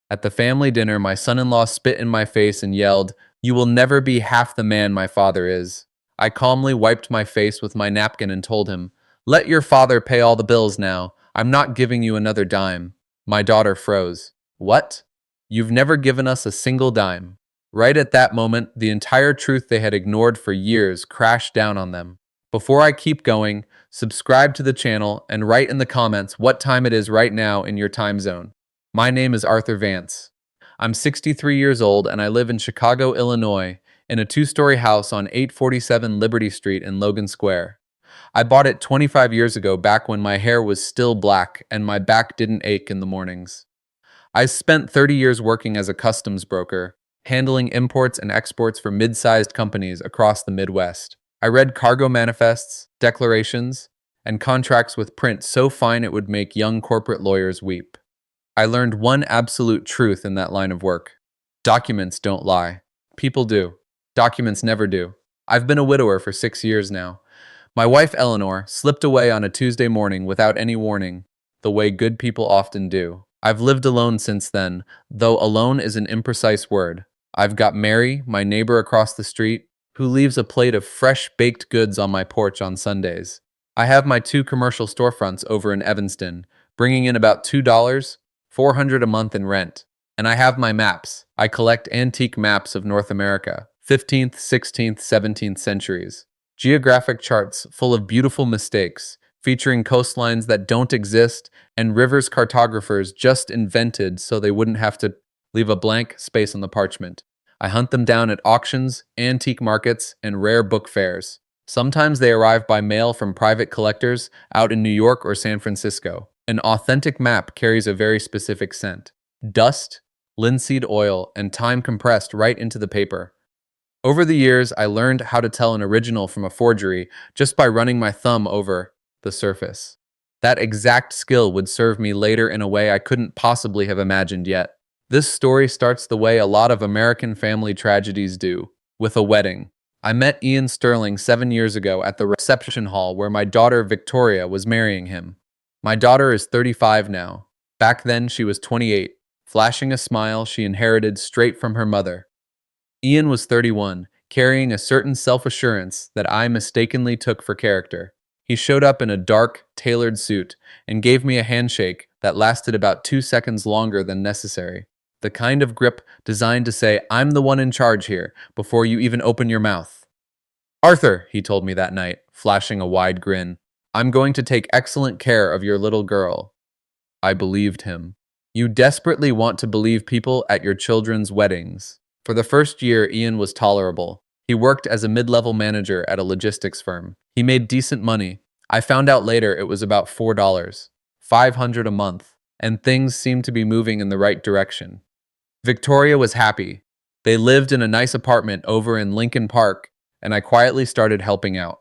At the family dinner, my son-in-law spit in my face and yelled, "You will never be half the man my father is." I calmly wiped my face with my napkin and told him, "Let your father pay all the bills now. I'm not giving you another dime." My daughter froze. "What? You've never given us a single dime." Right at that moment, the entire truth they had ignored for years crashed down on them. Before I keep going, subscribe to the channel and write in the comments what time it is right now in your time zone. My name is Arthur Vance. I'm 63 years old and I live in Chicago, Illinois, in a two-story house on 847 Liberty Street in Logan Square. I bought it 25 years ago, back when my hair was still black and my back didn't ache in the mornings. I spent 30 years working as a customs broker, handling imports and exports for mid-sized companies across the Midwest. I read cargo manifests, declarations, and contracts with print so fine it would make young corporate lawyers weep. I learned one absolute truth in that line of work. Documents don't lie. People do. Documents never do. I've been a widower for 6 years now. My wife Eleanor slipped away on a Tuesday morning without any warning, the way good people often do. I've lived alone since then, though alone is an imprecise word. I've got Mary, my neighbor across the street, who leaves a plate of fresh baked goods on my porch on Sundays. I have my two commercial storefronts over in Evanston, bringing in about $2, $400 a month in rent. And I have my maps. I collect antique maps of North America, 15th, 16th, 17th centuries. Geographic charts full of beautiful mistakes, featuring coastlines that don't exist and rivers cartographers just invented so they wouldn't have to leave a blank space on the parchment. I hunt them down at auctions, antique markets, and rare book fairs. Sometimes they arrive by mail from private collectors out in New York or San Francisco. An authentic map carries a very specific scent: dust, linseed oil, and time compressed right into the paper. Over the years, I learned how to tell an original from a forgery just by running my thumb over the surface. That exact skill would serve me later in a way I couldn't possibly have imagined yet. This story starts the way a lot of American family tragedies do, with a wedding. I met Ian Sterling 7 years ago at the reception hall where my daughter Victoria was marrying him. My daughter is 35 now. Back then, she was 28, flashing a smile she inherited straight from her mother. Ian was 31, carrying a certain self-assurance that I mistakenly took for character. He showed up in a dark, tailored suit and gave me a handshake that lasted about 2 seconds longer than necessary. The kind of grip designed to say, "I'm the one in charge here," before you even open your mouth. "Arthur," he told me that night, flashing a wide grin, "I'm going to take excellent care of your little girl." I believed him. You desperately want to believe people at your children's weddings. For the first year, Ian was tolerable. He worked as a mid-level manager at a logistics firm. He made decent money. I found out later it was about $4, $500 a month, and things seemed to be moving in the right direction. Victoria was happy. They lived in a nice apartment over in Lincoln Park, and I quietly started helping out.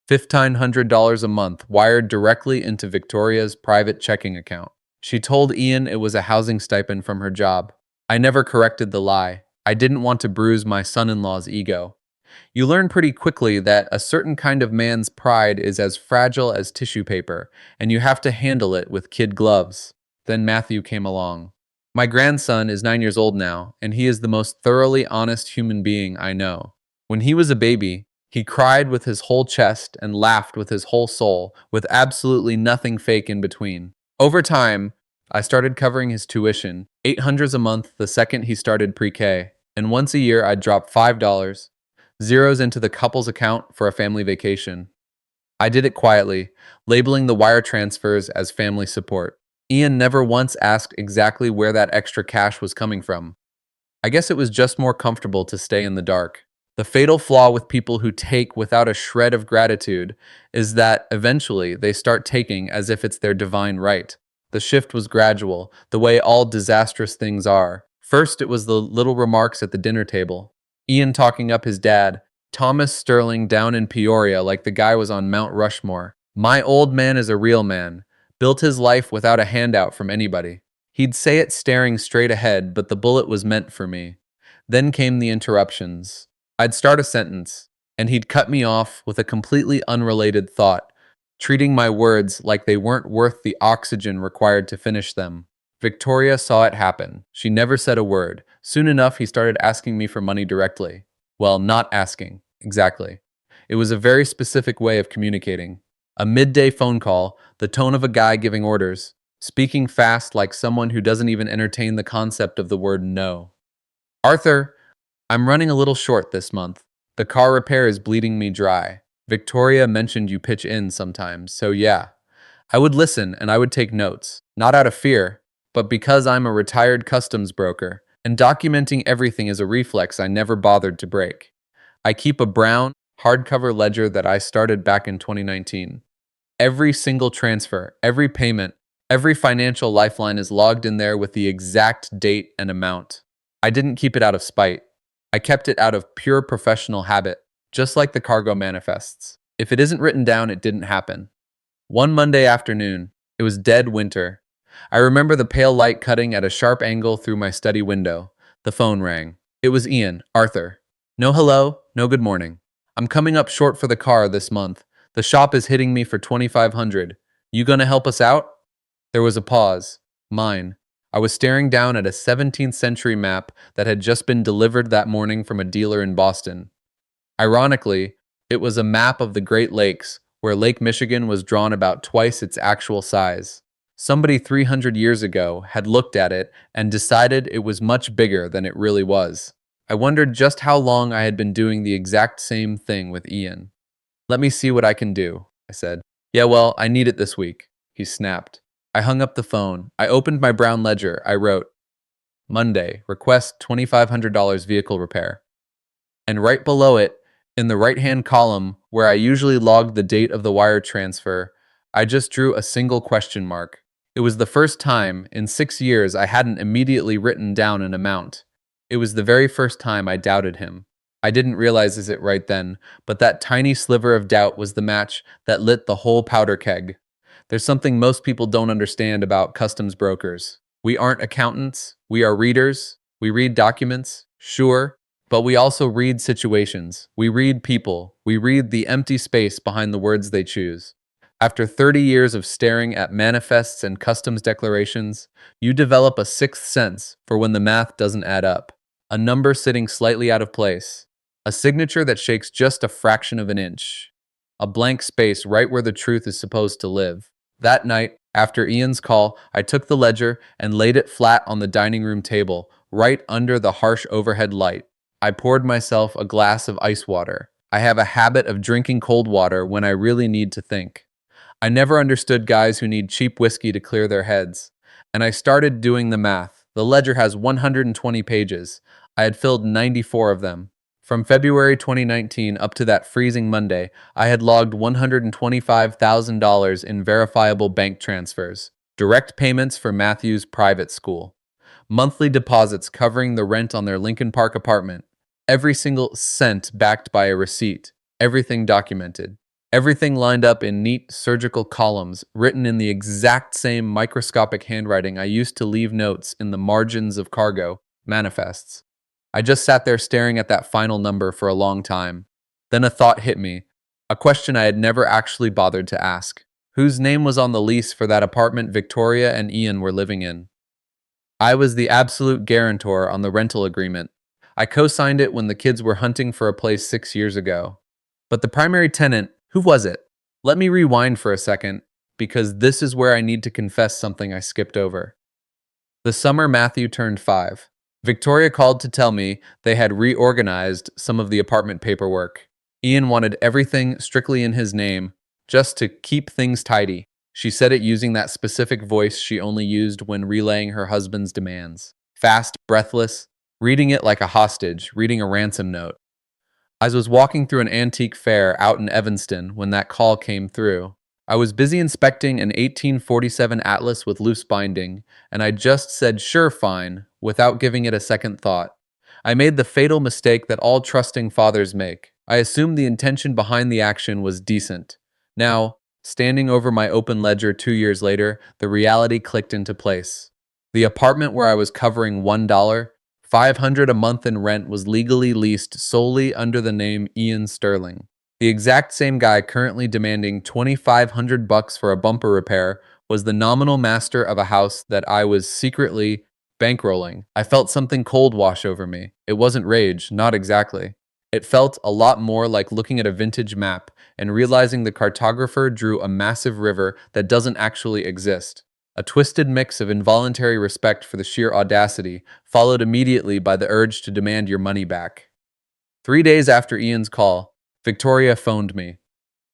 $1,500 a month wired directly into Victoria's private checking account. She told Ian it was a housing stipend from her job. I never corrected the lie. I didn't want to bruise my son-in-law's ego. You learn pretty quickly that a certain kind of man's pride is as fragile as tissue paper, and you have to handle it with kid gloves. Then Matthew came along. My grandson is 9 years old now, and he is the most thoroughly honest human being I know. When he was a baby, he cried with his whole chest and laughed with his whole soul, with absolutely nothing fake in between. Over time, I started covering his tuition, $800 a month the second he started pre-K, and once a year I'd drop $5, zeros into the couple's account for a family vacation. I did it quietly, labeling the wire transfers as family support. Ian never once asked exactly where that extra cash was coming from. I guess it was just more comfortable to stay in the dark. The fatal flaw with people who take without a shred of gratitude is that eventually they start taking as if it's their divine right. The shift was gradual, the way all disastrous things are. First, it was the little remarks at the dinner table. Ian talking up his dad, Thomas Sterling down in Peoria like the guy was on Mount Rushmore. My old man is a real man, built his life without a handout from anybody. He'd say it staring straight ahead, but the bullet was meant for me. Then came the interruptions. I'd start a sentence, and he'd cut me off with a completely unrelated thought, treating my words like they weren't worth the oxygen required to finish them. Victoria saw it happen. She never said a word. Soon enough, he started asking me for money directly. Well, not asking, exactly. It was a very specific way of communicating. A midday phone call, the tone of a guy giving orders, speaking fast like someone who doesn't even entertain the concept of the word no. Arthur, I'm running a little short this month. The car repair is bleeding me dry. Victoria mentioned you pitch in sometimes, so yeah. I would listen and I would take notes, not out of fear, but because I'm a retired customs broker, and documenting everything is a reflex I never bothered to break. I keep a brown, hardcover ledger that I started back in 2019. Every single transfer, every payment, every financial lifeline is logged in there with the exact date and amount. I didn't keep it out of spite. I kept it out of pure professional habit, just like the cargo manifests. If it isn't written down, it didn't happen. One Monday afternoon, it was dead winter. I remember the pale light cutting at a sharp angle through my study window. The phone rang. It was Ian, Arthur. No hello, no good morning. I'm coming up short for the car this month. The shop is hitting me for 2,500. You gonna help us out? There was a pause. Mine. I was staring down at a 17th century map that had just been delivered that morning from a dealer in Boston. Ironically, it was a map of the Great Lakes, where Lake Michigan was drawn about twice its actual size. Somebody 300 years ago had looked at it and decided it was much bigger than it really was. I wondered just how long I had been doing the exact same thing with Ian. Let me see what I can do, I said. Yeah, well, I need it this week, he snapped. I hung up the phone. I opened my brown ledger. I wrote, Monday, request $2,500 vehicle repair. And right below it, in the right-hand column, where I usually logged the date of the wire transfer, I just drew a single question mark. It was the first time in 6 years I hadn't immediately written down an amount. It was the very first time I doubted him. I didn't realize it right then, but that tiny sliver of doubt was the match that lit the whole powder keg. There's something most people don't understand about customs brokers. We aren't accountants, we are readers. We read documents, sure, but we also read situations. We read people. We read the empty space behind the words they choose. After 30 years of staring at manifests and customs declarations, you develop a sixth sense for when the math doesn't add up. A number sitting slightly out of place. A signature that shakes just a fraction of an inch. A blank space right where the truth is supposed to live. That night, after Ian's call, I took the ledger and laid it flat on the dining room table, right under the harsh overhead light. I poured myself a glass of ice water. I have a habit of drinking cold water when I really need to think. I never understood guys who need cheap whiskey to clear their heads. And I started doing the math. The ledger has 120 pages. I had filled 94 of them. From February 2019 up to that freezing Monday, I had logged $125,000 in verifiable bank transfers, direct payments for Matthew's private school, monthly deposits covering the rent on their Lincoln Park apartment, every single cent backed by a receipt, everything documented, everything lined up in neat surgical columns written in the exact same microscopic handwriting I used to leave notes in the margins of cargo manifests. I just sat there staring at that final number for a long time. Then a thought hit me, a question I had never actually bothered to ask. Whose name was on the lease for that apartment Victoria and Ian were living in? I was the absolute guarantor on the rental agreement. I co-signed it when the kids were hunting for a place 6 years ago. But the primary tenant, who was it? Let me rewind for a second, because this is where I need to confess something I skipped over. The summer Matthew turned 5. Victoria called to tell me they had reorganized some of the apartment paperwork. Ian wanted everything strictly in his name, just to keep things tidy. She said it using that specific voice she only used when relaying her husband's demands. Fast, breathless, reading it like a hostage, reading a ransom note. I was walking through an antique fair out in Evanston when that call came through. I was busy inspecting an 1847 atlas with loose binding, and I just said, sure, fine, without giving it a second thought. I made the fatal mistake that all trusting fathers make. I assumed the intention behind the action was decent. Now, standing over my open ledger 2 years later, the reality clicked into place. The apartment where I was covering $1, $500 a month in rent was legally leased solely under the name Ian Sterling. The exact same guy currently demanding $2,500 for a bumper repair was the nominal master of a house that I was secretly bankrolling. I felt something cold wash over me. It wasn't rage, not exactly. It felt a lot more like looking at a vintage map and realizing the cartographer drew a massive river that doesn't actually exist. A twisted mix of involuntary respect for the sheer audacity, followed immediately by the urge to demand your money back. 3 days after Ian's call, Victoria phoned me.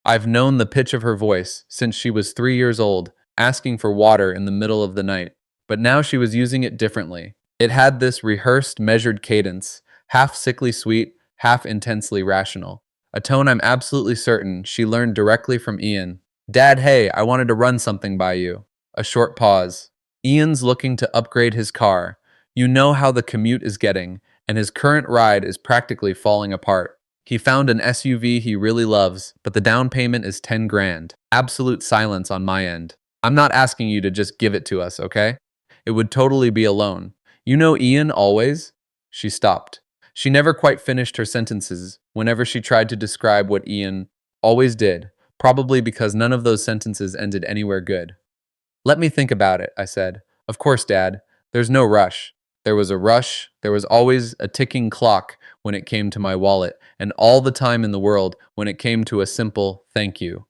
I've known the pitch of her voice since she was 3 years old, asking for water in the middle of the night. But now she was using it differently. It had this rehearsed, measured cadence, half sickly sweet, half intensely rational. A tone I'm absolutely certain she learned directly from Ian. Dad, hey, I wanted to run something by you. A short pause. Ian's looking to upgrade his car. You know how the commute is getting, and his current ride is practically falling apart. He found an SUV he really loves, but the down payment is 10 grand. Absolute silence on my end. I'm not asking you to just give it to us, okay? It would totally be a loan. You know Ian always? She stopped. She never quite finished her sentences whenever she tried to describe what Ian always did, probably because none of those sentences ended anywhere good. Let me think about it, I said. Of course, Dad. There's no rush. There was a rush. There was always a ticking clock when it came to my wallet, and all the time in the world when it came to a simple thank you.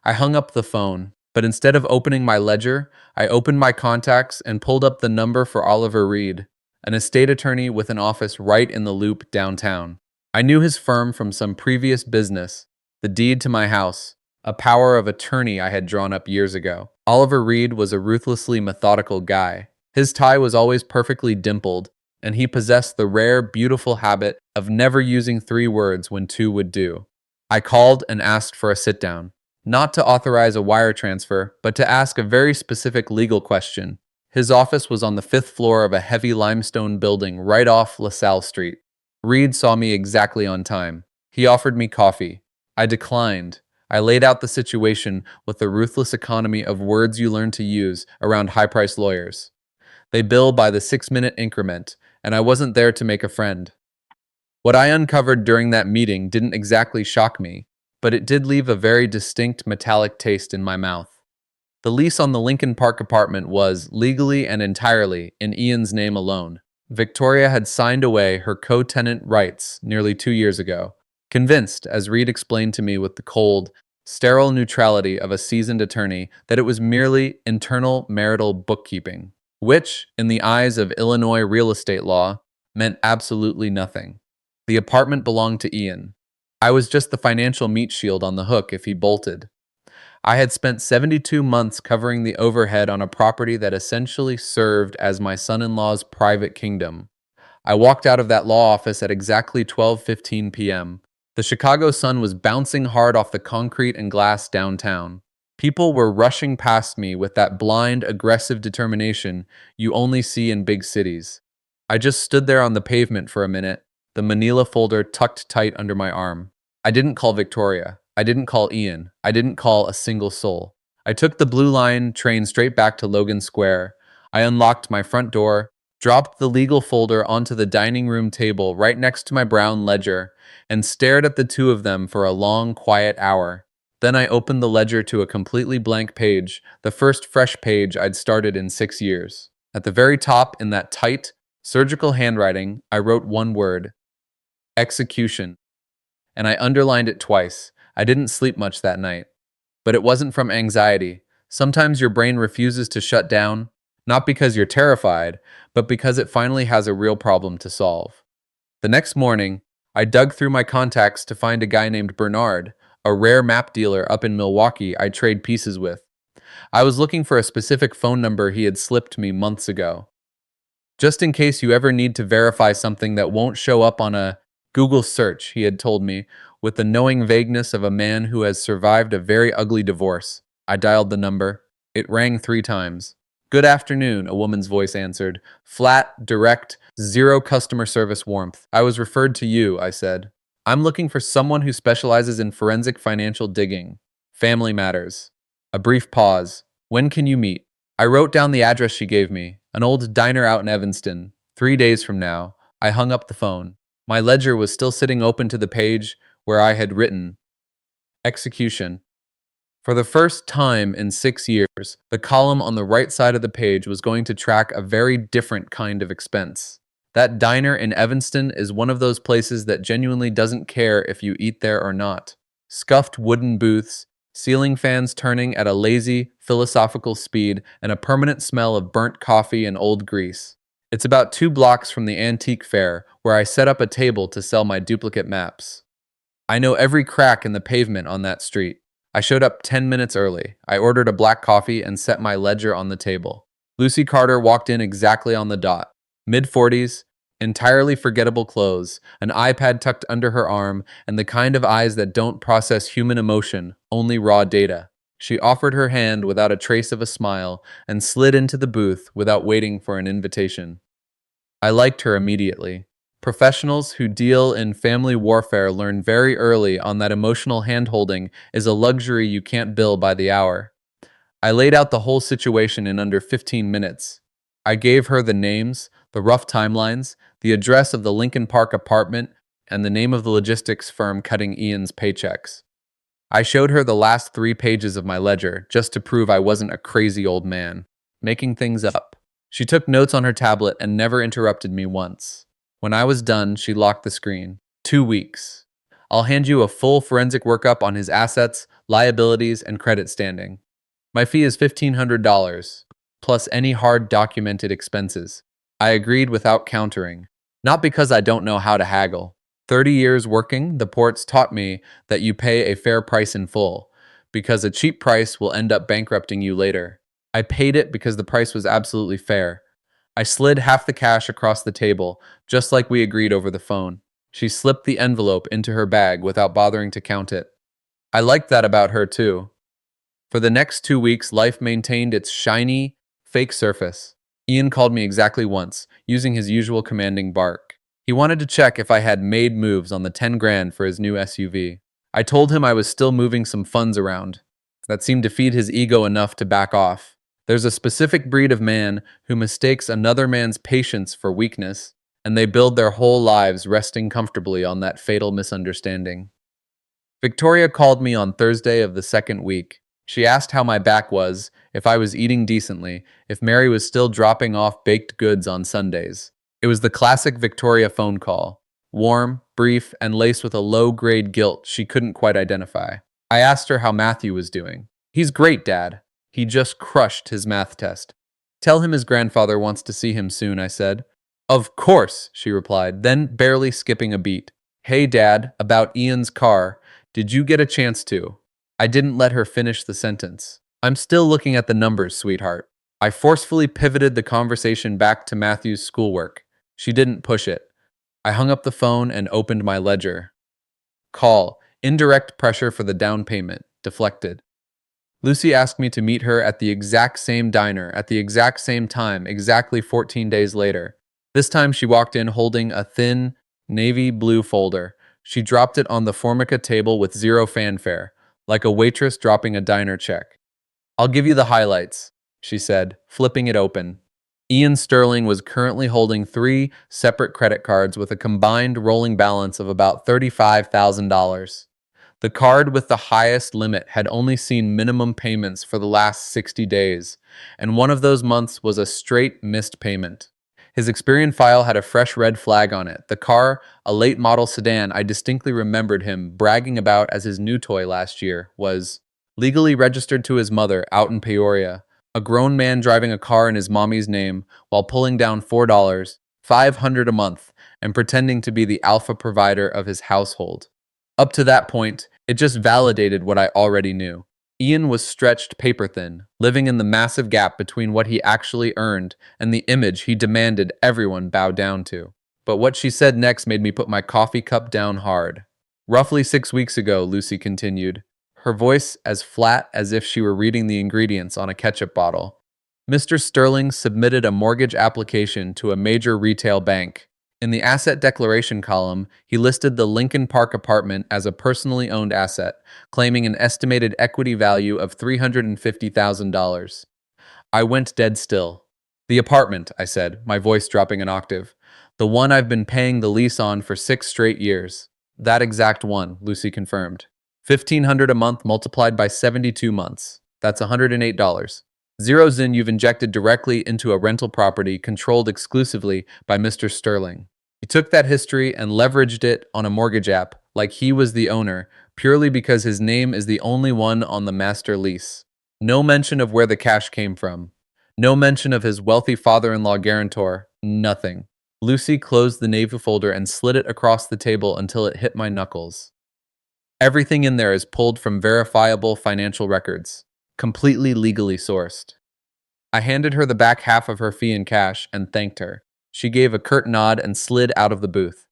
I hung up the phone, but instead of opening my ledger, I opened my contacts and pulled up the number for Oliver Reed, an estate attorney with an office right in the Loop downtown. I knew his firm from some previous business, the deed to my house, a power of attorney I had drawn up years ago. Oliver Reed was a ruthlessly methodical guy. His tie was always perfectly dimpled, and he possessed the rare, beautiful habit of never using 3 words when 2 would do. I called and asked for a sit-down, not to authorize a wire transfer, but to ask a very specific legal question. His office was on the 5th floor of a heavy limestone building right off LaSalle Street. Reed saw me exactly on time. He offered me coffee. I declined. I laid out the situation with the ruthless economy of words you learn to use around high-priced lawyers. They bill by the 6-minute increment, and I wasn't there to make a friend. What I uncovered during that meeting didn't exactly shock me, but it did leave a very distinct metallic taste in my mouth. The lease on the Lincoln Park apartment was, legally and entirely, in Ian's name alone. Victoria had signed away her co-tenant rights nearly 2 years ago, convinced, as Reed explained to me with the cold, sterile neutrality of a seasoned attorney, that it was merely internal marital bookkeeping, which, in the eyes of Illinois real estate law, meant absolutely nothing. The apartment belonged to Ian. I was just the financial meat shield on the hook if he bolted. I had spent 72 months covering the overhead on a property that essentially served as my son-in-law's private kingdom. I walked out of that law office at exactly 12:15 p.m. The Chicago sun was bouncing hard off the concrete and glass downtown. People were rushing past me with that blind, aggressive determination you only see in big cities. I just stood there on the pavement for a minute, the manila folder tucked tight under my arm. I didn't call Victoria. I didn't call Ian. I didn't call a single soul. I took the Blue Line train straight back to Logan Square. I unlocked my front door, dropped the legal folder onto the dining room table right next to my brown ledger, and stared at the two of them for a long, quiet hour. Then I opened the ledger to a completely blank page, the first fresh page I'd started in 6 years. At the very top, in that tight, surgical handwriting, I wrote one word: execution. And I underlined it twice. I didn't sleep much that night. But it wasn't from anxiety. Sometimes your brain refuses to shut down, not because you're terrified, but because it finally has a real problem to solve. The next morning, I dug through my contacts to find a guy named Bernard, a rare map dealer up in Milwaukee I'd trade pieces with. I was looking for a specific phone number he had slipped me months ago. Just in case you ever need to verify something that won't show up on a Google search, he had told me, with the knowing vagueness of a man who has survived a very ugly divorce. I dialed the number. It rang 3 times. Good afternoon, a woman's voice answered. Flat, direct, zero customer service warmth. I was referred to you, I said. I'm looking for someone who specializes in forensic financial digging. Family matters. A brief pause. When can you meet? I wrote down the address she gave me, an old diner out in Evanston. 3 days from now. I hung up the phone. My ledger was still sitting open to the page where I had written execution. For the first time in 6 years, the column on the right side of the page was going to track a very different kind of expense. That diner in Evanston is one of those places that genuinely doesn't care if you eat there or not. Scuffed wooden booths, ceiling fans turning at a lazy, philosophical speed, and a permanent smell of burnt coffee and old grease. It's about 2 blocks from the antique fair, where I set up a table to sell my duplicate maps. I know every crack in the pavement on that street. I showed up 10 minutes early. I ordered a black coffee and set my ledger on the table. Lucy Carter walked in exactly on the dot. Mid-40s, entirely forgettable clothes, an iPad tucked under her arm, and the kind of eyes that don't process human emotion, only raw data. She offered her hand without a trace of a smile and slid into the booth without waiting for an invitation. I liked her immediately. Professionals who deal in family warfare learn very early on that emotional handholding is a luxury you can't bill by the hour. I laid out the whole situation in under 15 minutes. I gave her the names, the rough timelines, the address of the Lincoln Park apartment, and the name of the logistics firm cutting Ian's paychecks. I showed her the last 3 pages of my ledger just to prove I wasn't a crazy old man, making things up. She took notes on her tablet and never interrupted me once. When I was done, she locked the screen. 2 weeks. I'll hand you a full forensic workup on his assets, liabilities, and credit standing. My fee is $1,500, plus any hard documented expenses. I agreed without countering. Not because I don't know how to haggle. 30 years working, the ports taught me that you pay a fair price in full, because a cheap price will end up bankrupting you later. I paid it because the price was absolutely fair. I slid half the cash across the table, just like we agreed over the phone. She slipped the envelope into her bag without bothering to count it. I liked that about her, too. For the next 2 weeks, life maintained its shiny, fake surface. Ian called me exactly once, using his usual commanding bark. He wanted to check if I had made moves on the 10 grand for his new SUV. I told him I was still moving some funds around. That seemed to feed his ego enough to back off. There's a specific breed of man who mistakes another man's patience for weakness, and they build their whole lives resting comfortably on that fatal misunderstanding. Victoria called me on Thursday of the second week. She asked how my back was, if I was eating decently, if Mary was still dropping off baked goods on Sundays. It was the classic Victoria phone call. Warm, brief, and laced with a low-grade guilt she couldn't quite identify. I asked her how Matthew was doing. "He's great, Dad. He just crushed his math test." "Tell him his grandfather wants to see him soon," I said. "Of course," she replied, then barely skipping a beat. "Hey, Dad, about Ian's car. Did you get a chance to?" I didn't let her finish the sentence. "I'm still looking at the numbers, sweetheart." I forcefully pivoted the conversation back to Matthew's schoolwork. She didn't push it. I hung up the phone and opened my ledger. Call. Indirect pressure for the down payment. Deflected. Lucy asked me to meet her at the exact same diner, at the exact same time, exactly 14 days later. This time she walked in holding a thin, navy blue folder. She dropped it on the Formica table with zero fanfare, like a waitress dropping a diner check. "I'll give you the highlights," she said, flipping it open. Ian Sterling was currently holding 3 separate credit cards with a combined rolling balance of about $35,000. The card with the highest limit had only seen minimum payments for the last 60 days, and one of those months was a straight missed payment. His Experian file had a fresh red flag on it. The car, a late model sedan I distinctly remembered him bragging about as his new toy last year, was legally registered to his mother out in Peoria. A grown man driving a car in his mommy's name while pulling down $4, $500 a month, and pretending to be the alpha provider of his household. Up to that point, it just validated what I already knew. Ian was stretched paper thin, living in the massive gap between what he actually earned and the image he demanded everyone bow down to. But what she said next made me put my coffee cup down hard. "Roughly 6 weeks ago," Lucy continued, her voice as flat as if she were reading the ingredients on a ketchup bottle, "Mr. Sterling submitted a mortgage application to a major retail bank. In the asset declaration column, he listed the Lincoln Park apartment as a personally owned asset, claiming an estimated equity value of $350,000. I went dead still. "The apartment," I said, my voice dropping an octave. "The one I've been paying the lease on for 6 straight years." "That exact one," Lucy confirmed. $1,500 a month multiplied by 72 months. That's $108. Zeros in you've injected directly into a rental property controlled exclusively by Mr. Sterling. He took that history and leveraged it on a mortgage app like he was the owner, purely because his name is the only one on the master lease. No mention of where the cash came from. No mention of his wealthy father-in-law guarantor. Nothing. Lucy closed the Navy folder and slid it across the table until it hit my knuckles. Everything in there is pulled from verifiable financial records, completely legally sourced. I handed her the back half of her fee in cash and thanked her. She gave a curt nod and slid out of the booth.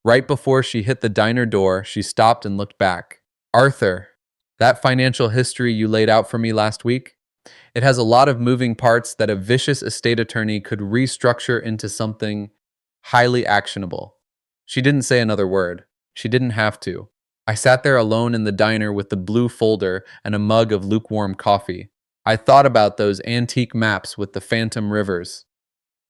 Right before she hit the diner door, she stopped and looked back. Arthur, that financial history you laid out for me last week? It has a lot of moving parts that a vicious estate attorney could restructure into something highly actionable. She didn't say another word. She didn't have to. I sat there alone in the diner with the blue folder and a mug of lukewarm coffee. I thought about those antique maps with the phantom rivers.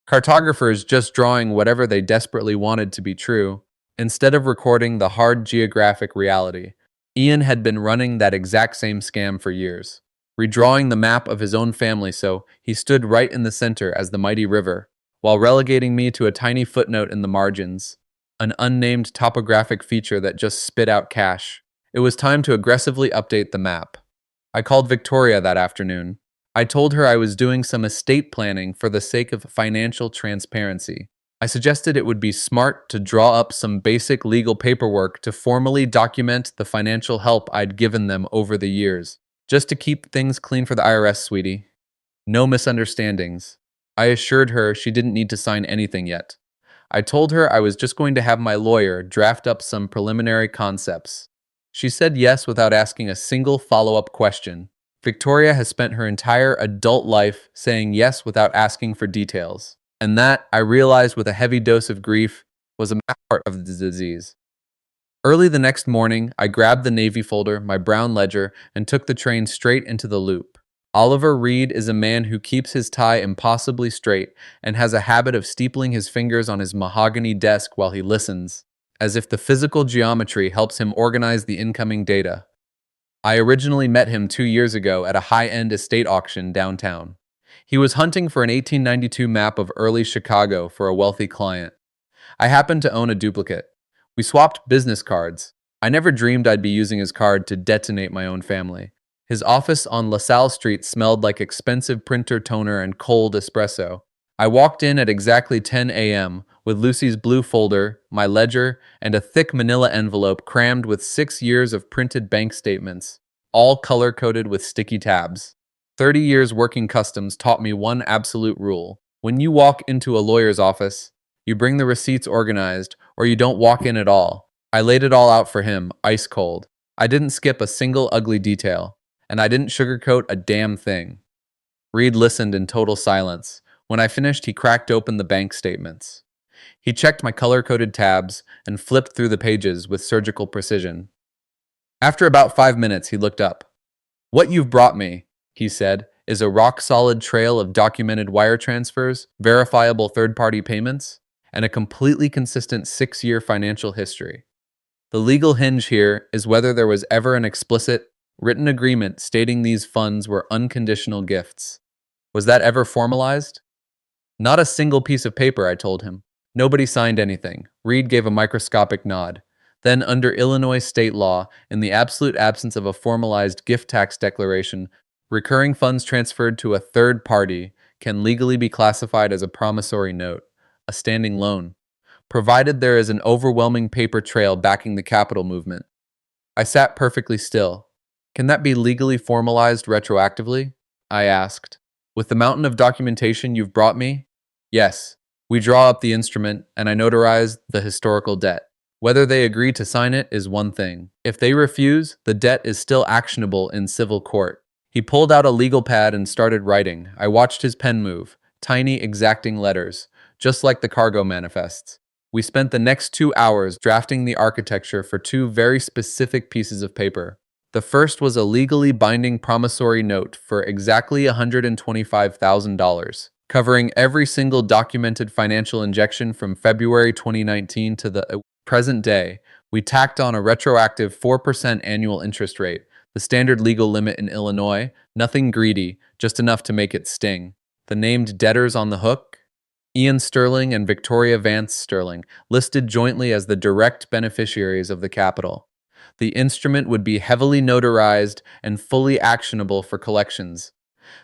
Cartographers just drawing whatever they desperately wanted to be true, instead of recording the hard geographic reality. Ian had been running that exact same scam for years, redrawing the map of his own family so he stood right in the center as the mighty river, while relegating me to a tiny footnote in the margins, an unnamed topographic feature that just spit out cash. It was time to aggressively update the map. I called Victoria that afternoon. I told her I was doing some estate planning for the sake of financial transparency. I suggested it would be smart to draw up some basic legal paperwork to formally document the financial help I'd given them over the years, just to keep things clean for the IRS, sweetie. No misunderstandings. I assured her she didn't need to sign anything yet. I told her I was just going to have my lawyer draft up some preliminary concepts. She said yes without asking a single follow-up question. Victoria has spent her entire adult life saying yes without asking for details. And that, I realized with a heavy dose of grief, was a part of the disease. Early the next morning, I grabbed the Navy folder, my brown ledger, and took the train straight into the Loop. Oliver Reed is a man who keeps his tie impossibly straight and has a habit of steepling his fingers on his mahogany desk while he listens, as if the physical geometry helps him organize the incoming data. I originally met him 2 years ago at a high-end estate auction downtown. He was hunting for an 1892 map of early Chicago for a wealthy client. I happened to own a duplicate. We swapped business cards. I never dreamed I'd be using his card to detonate my own family. His office on LaSalle Street smelled like expensive printer toner and cold espresso. I walked in at exactly 10 a.m. with Lucy's blue folder, my ledger, and a thick manila envelope crammed with 6 years of printed bank statements, all color-coded with sticky tabs. 30 years working customs taught me one absolute rule. When you walk into a lawyer's office, you bring the receipts organized, or you don't walk in at all. I laid it all out for him, ice cold. I didn't skip a single ugly detail, and I didn't sugarcoat a damn thing. Reed listened in total silence. When I finished, he cracked open the bank statements. He checked my color-coded tabs and flipped through the pages with surgical precision. After about 5 minutes, he looked up. "What you've brought me," he said, "is a rock-solid trail of documented wire transfers, verifiable third-party payments, and a completely consistent 6-year financial history. The legal hinge here is whether there was ever an explicit, written agreement stating these funds were unconditional gifts. Was that ever formalized?" "Not a single piece of paper," I told him. "Nobody signed anything." Reed gave a microscopic nod. "Then, under Illinois state law, in the absolute absence of a formalized gift tax declaration, recurring funds transferred to a third party can legally be classified as a promissory note, a standing loan, provided there is an overwhelming paper trail backing the capital movement." I sat perfectly still. "Can that be legally formalized retroactively?" I asked. "With the mountain of documentation you've brought me?" "Yes. We draw up the instrument, and I notarize the historical debt. Whether they agree to sign it is one thing. If they refuse, the debt is still actionable in civil court." He pulled out a legal pad and started writing. I watched his pen move, tiny exacting letters, just like the cargo manifests. We spent the next 2 hours drafting the architecture for 2 very specific pieces of paper. The first was a legally binding promissory note for exactly $125,000, covering every single documented financial injection from February 2019 to the present day. We tacked on a retroactive 4% annual interest rate, the standard legal limit in Illinois, nothing greedy, just enough to make it sting. The named debtors on the hook? Ian Sterling and Victoria Vance Sterling, listed jointly as the direct beneficiaries of the capital. The instrument would be heavily notarized and fully actionable for collections.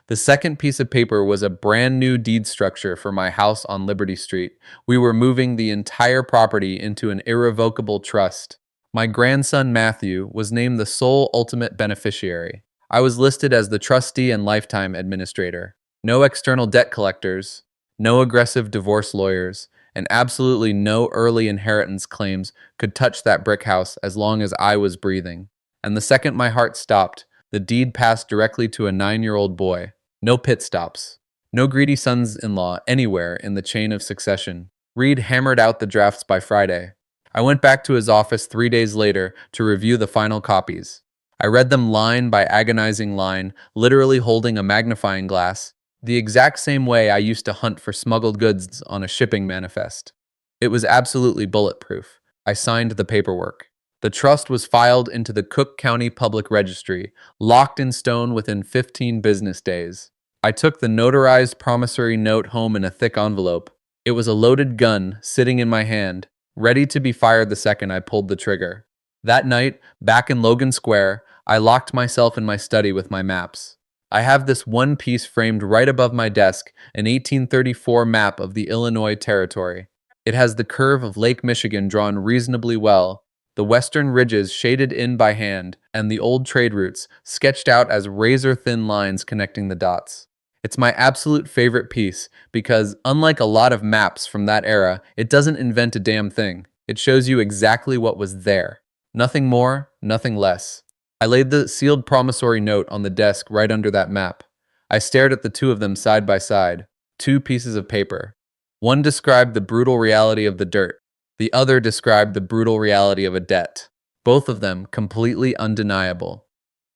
The second piece of paper was a brand new deed structure for my house on Liberty Street. We were moving the entire property into an irrevocable trust. My grandson Matthew was named the sole ultimate beneficiary. I was listed as the trustee and lifetime administrator. No external debt collectors, no aggressive divorce lawyers, and absolutely no early inheritance claims could touch that brick house as long as I was breathing. And the second my heart stopped, the deed passed directly to a 9-year-old boy. No pit stops. No greedy sons-in-law anywhere in the chain of succession. Reed hammered out the drafts by Friday. I went back to his office 3 days later to review the final copies. I read them line by agonizing line, literally holding a magnifying glass, the exact same way I used to hunt for smuggled goods on a shipping manifest. It was absolutely bulletproof. I signed the paperwork. The trust was filed into the Cook County Public Registry, locked in stone within 15 business days. I took the notarized promissory note home in a thick envelope. It was a loaded gun sitting in my hand, ready to be fired the second I pulled the trigger. That night, back in Logan Square, I locked myself in my study with my maps. I have this one piece framed right above my desk, an 1834 map of the Illinois Territory. It has the curve of Lake Michigan drawn reasonably well, the western ridges shaded in by hand, and the old trade routes sketched out as razor-thin lines connecting the dots. It's my absolute favorite piece because, unlike a lot of maps from that era, it doesn't invent a damn thing. It shows you exactly what was there. Nothing more, nothing less. I laid the sealed promissory note on the desk right under that map. I stared at the two of them side by side, two pieces of paper. One described the brutal reality of the dirt. The other described the brutal reality of a debt. Both of them completely undeniable.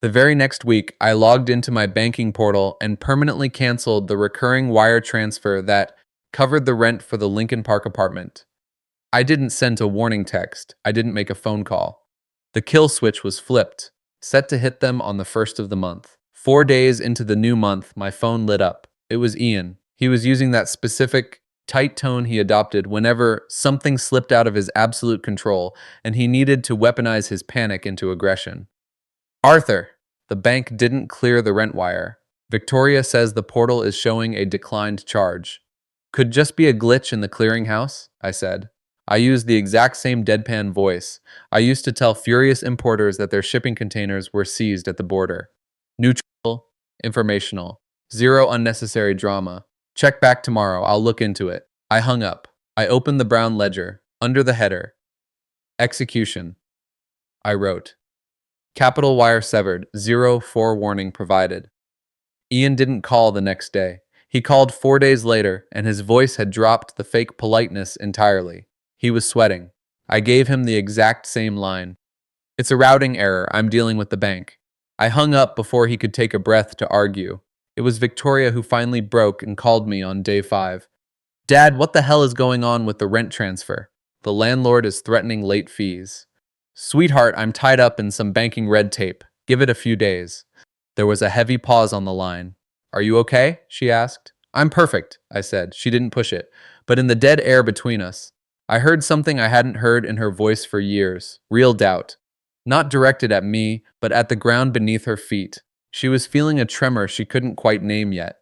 The very next week, I logged into my banking portal and permanently canceled the recurring wire transfer that covered the rent for the Lincoln Park apartment. I didn't send a warning text. I didn't make a phone call. The kill switch was flipped, set to hit them on the first of the month. 4 days into the new month, my phone lit up. It was Ian. He was using that specific tight tone he adopted whenever something slipped out of his absolute control and he needed to weaponize his panic into aggression. Arthur, the bank didn't clear the rent wire. Victoria says the portal is showing a declined charge. Could just be a glitch in the clearinghouse, I said. I used the exact same deadpan voice I used to tell furious importers that their shipping containers were seized at the border. Neutral, informational, zero unnecessary drama. Check back tomorrow, I'll look into it. I hung up. I opened the brown ledger. Under the header, execution. I wrote, capital wire severed, 0 forewarning provided. Ian didn't call the next day. He called 4 days later, and his voice had dropped the fake politeness entirely. He was sweating. I gave him the exact same line. It's a routing error, I'm dealing with the bank. I hung up before he could take a breath to argue. It was Victoria who finally broke and called me on day 5. Dad, what the hell is going on with the rent transfer? The landlord is threatening late fees. Sweetheart, I'm tied up in some banking red tape. Give it a few days. There was a heavy pause on the line. Are you okay? She asked. I'm perfect, I said. She didn't push it. But in the dead air between us, I heard something I hadn't heard in her voice for years. Real doubt. Not directed at me, but at the ground beneath her feet. She was feeling a tremor she couldn't quite name yet.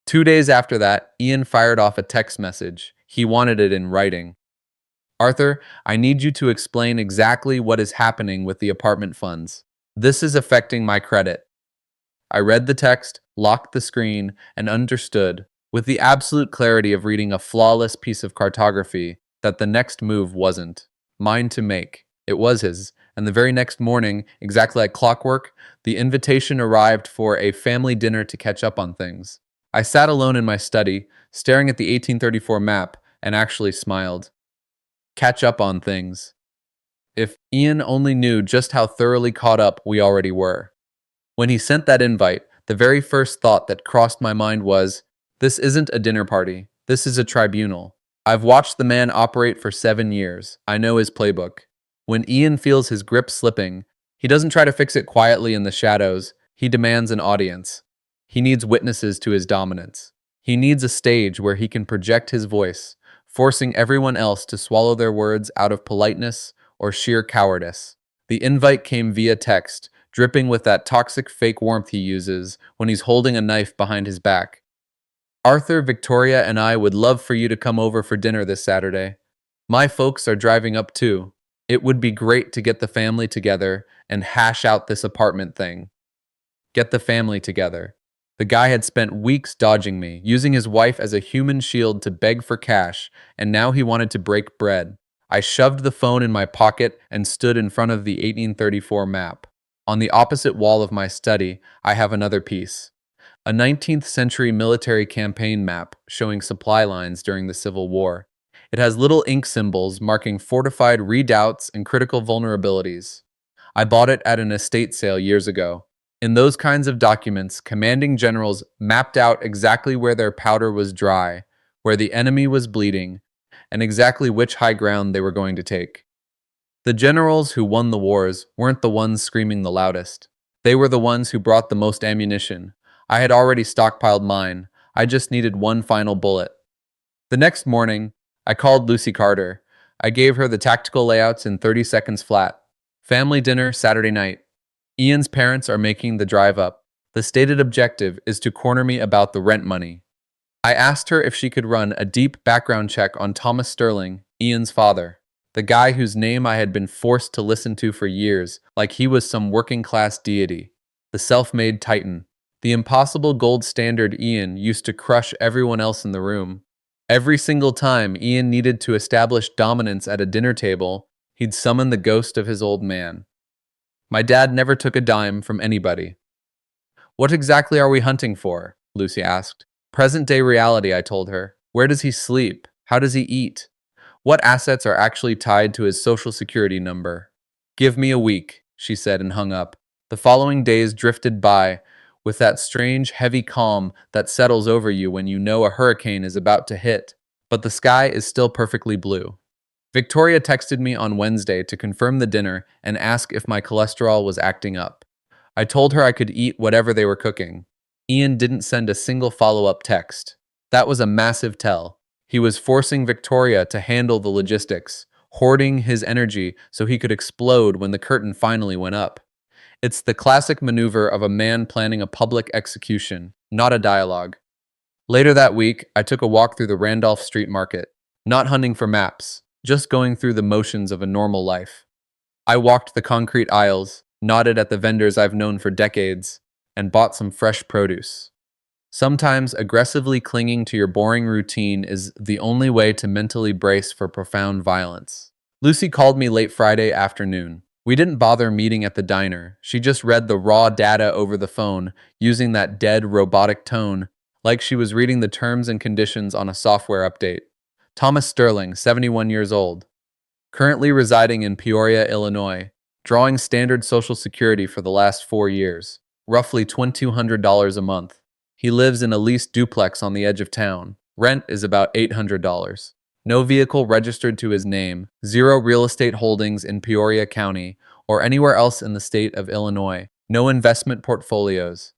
2 days after that, Ian fired off a text message. He wanted it in writing. Arthur, I need you to explain exactly what is happening with the apartment funds. This is affecting my credit. I read the text, locked the screen, and understood, with the absolute clarity of reading a flawless piece of cartography, that the next move wasn't mine to make. It was his, and the very next morning, exactly like clockwork, the invitation arrived for a family dinner to catch up on things. I sat alone in my study, staring at the 1834 map, and actually smiled. Catch up on things. If Ian only knew just how thoroughly caught up we already were. When he sent that invite, the very first thought that crossed my mind was, this isn't a dinner party, this is a tribunal. I've watched the man operate for 7 years. I know his playbook. When Ian feels his grip slipping, he doesn't try to fix it quietly in the shadows. He demands an audience. He needs witnesses to his dominance. He needs a stage where he can project his voice, forcing everyone else to swallow their words out of politeness or sheer cowardice. The invite came via text, dripping with that toxic fake warmth he uses when he's holding a knife behind his back. Arthur, Victoria, and I would love for you to come over for dinner this Saturday. My folks are driving up too. It would be great to get the family together and hash out this apartment thing. Get the family together. The guy had spent weeks dodging me, using his wife as a human shield to beg for cash, and now he wanted to break bread. I shoved the phone in my pocket and stood in front of the 1834 map. On the opposite wall of my study, I have another piece. A 19th century military campaign map showing supply lines during the Civil War. It has little ink symbols marking fortified redoubts and critical vulnerabilities. I bought it at an estate sale years ago. In those kinds of documents, commanding generals mapped out exactly where their powder was dry, where the enemy was bleeding, and exactly which high ground they were going to take. The generals who won the wars weren't the ones screaming the loudest. They were the ones who brought the most ammunition. I had already stockpiled mine. I just needed one final bullet. The next morning, I called Lucy Carter. I gave her the tactical layouts in 30 seconds flat. Family dinner Saturday night. Ian's parents are making the drive up. The stated objective is to corner me about the rent money. I asked her if she could run a deep background check on Thomas Sterling, Ian's father, the guy whose name I had been forced to listen to for years, like he was some working-class deity, the self-made titan, the impossible gold standard Ian used to crush everyone else in the room. Every single time Ian needed to establish dominance at a dinner table, he'd summon the ghost of his old man. My dad never took a dime from anybody. What exactly are we hunting for? Lucy asked. Present-day reality, I told her. Where does he sleep? How does he eat? What assets are actually tied to his social security number? Give me a week, she said and hung up. The following days drifted by with that strange, heavy calm that settles over you when you know a hurricane is about to hit, but the sky is still perfectly blue. Victoria texted me on Wednesday to confirm the dinner and ask if my cholesterol was acting up. I told her I could eat whatever they were cooking. Ian didn't send a single follow-up text. That was a massive tell. He was forcing Victoria to handle the logistics, hoarding his energy so he could explode when the curtain finally went up. It's the classic maneuver of a man planning a public execution, not a dialogue. Later that week, I took a walk through the Randolph Street Market, not hunting for maps, just going through the motions of a normal life. I walked the concrete aisles, nodded at the vendors I've known for decades, and bought some fresh produce. Sometimes aggressively clinging to your boring routine is the only way to mentally brace for profound violence. Lucy called me late Friday afternoon. We didn't bother meeting at the diner. She just read the raw data over the phone, using that dead, robotic tone, like she was reading the terms and conditions on a software update. Thomas Sterling, 71 years old. Currently residing in Peoria, Illinois. Drawing standard Social Security for the last 4 years. Roughly $2,200 a month. He lives in a leased duplex on the edge of town. Rent is about $800. No vehicle registered to his name. 0 real estate holdings in Peoria County or anywhere else in the state of Illinois. No investment portfolios.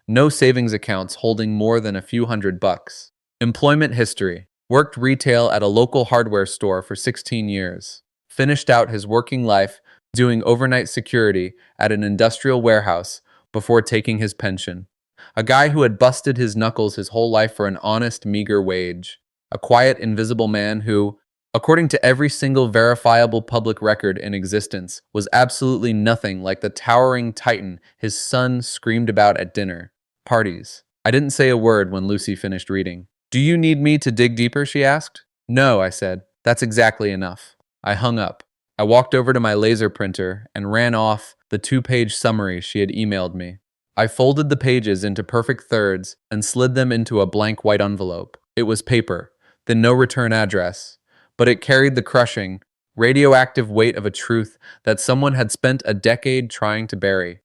No savings accounts holding more than a few $100. Employment history. Worked retail at a local hardware store for 16 years. Finished out his working life doing overnight security at an industrial warehouse before taking his pension. A guy who had busted his knuckles his whole life for an honest, meager wage. A quiet, invisible man who, according to every single verifiable public record in existence, was absolutely nothing like the towering titan his son screamed about at dinner. Parties. I didn't say a word when Lucy finished reading. Do you need me to dig deeper, she asked. No, I said. That's exactly enough. I hung up. I walked over to my laser printer and ran off the 2-page summary she had emailed me. I folded the pages into perfect thirds and slid them into a blank white envelope. It was paper, then no return address, but it carried the crushing, radioactive weight of a truth that someone had spent a decade trying to bury.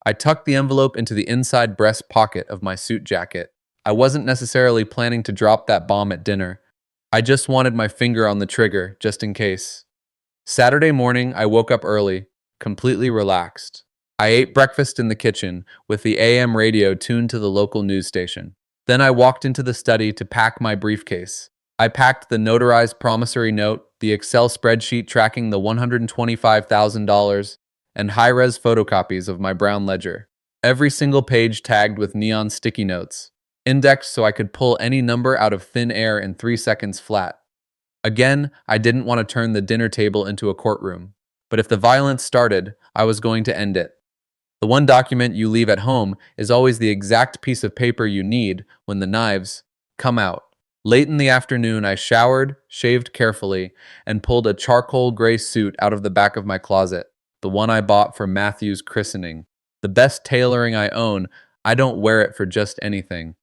I tucked the envelope into the inside breast pocket of my suit jacket. I wasn't necessarily planning to drop that bomb at dinner. I just wanted my finger on the trigger, just in case. Saturday morning, I woke up early, completely relaxed. I ate breakfast in the kitchen with the AM radio tuned to the local news station. Then I walked into the study to pack my briefcase. I packed the notarized promissory note, the Excel spreadsheet tracking the $125,000, and high-res photocopies of my brown ledger. Every single page tagged with neon sticky notes, indexed so I could pull any number out of thin air in 3 seconds flat. Again, I didn't want to turn the dinner table into a courtroom. But if the violence started, I was going to end it. The one document you leave at home is always the exact piece of paper you need when the knives come out. Late in the afternoon, I showered, shaved carefully, and pulled a charcoal gray suit out of the back of my closet, the one I bought for Matthew's christening. The best tailoring I own, I don't wear it for just anything.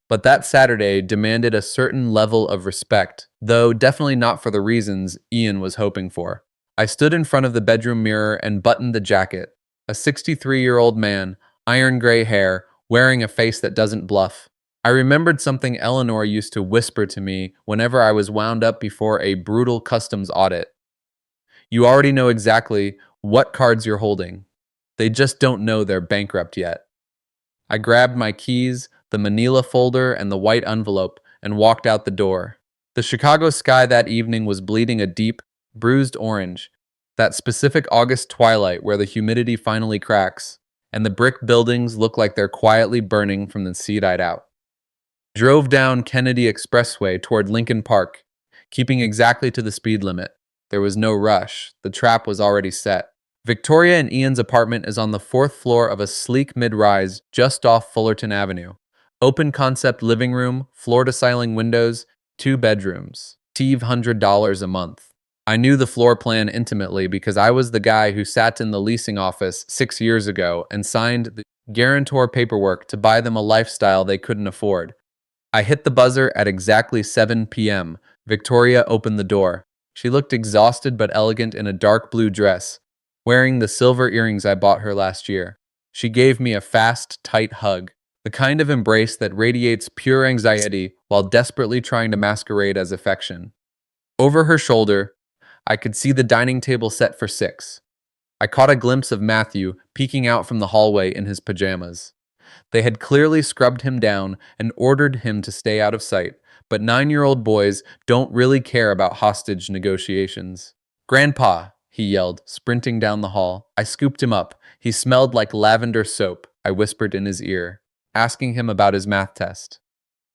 But that Saturday demanded a certain level of respect, though definitely not for the reasons Ian was hoping for. I stood in front of the bedroom mirror and buttoned the jacket. A 63-year-old man, iron gray hair, wearing a face that doesn't bluff. I remembered something Eleanor used to whisper to me whenever I was wound up before a brutal customs audit. You already know exactly what cards you're holding. They just don't know they're bankrupt yet. I grabbed my keys, the manila folder, and the white envelope and walked out the door. The Chicago sky that evening was bleeding a deep, bruised orange, that specific August twilight where the humidity finally cracks, and the brick buildings look like they're quietly burning from the seed-eyed out. Drove down Kennedy Expressway toward Lincoln Park, keeping exactly to the speed limit. There was no rush. The trap was already set. Victoria and Ian's apartment is on the fourth floor of a sleek mid-rise just off Fullerton Avenue. Open concept living room, floor-to-ceiling windows, 2 bedrooms. $100 a month. I knew the floor plan intimately because I was the guy who sat in the leasing office 6 years ago and signed the guarantor paperwork to buy them a lifestyle they couldn't afford. I hit the buzzer at exactly 7 p.m. Victoria opened the door. She looked exhausted but elegant in a dark blue dress, wearing the silver earrings I bought her last year. She gave me a fast, tight hug, the kind of embrace that radiates pure anxiety while desperately trying to masquerade as affection. Over her shoulder, I could see the dining table set for 6. I caught a glimpse of Matthew peeking out from the hallway in his pajamas. They had clearly scrubbed him down and ordered him to stay out of sight, but 9-year-old boys don't really care about hostage negotiations. "Grandpa," he yelled, sprinting down the hall. I scooped him up. He smelled like lavender soap, I whispered in his ear, asking him about his math test.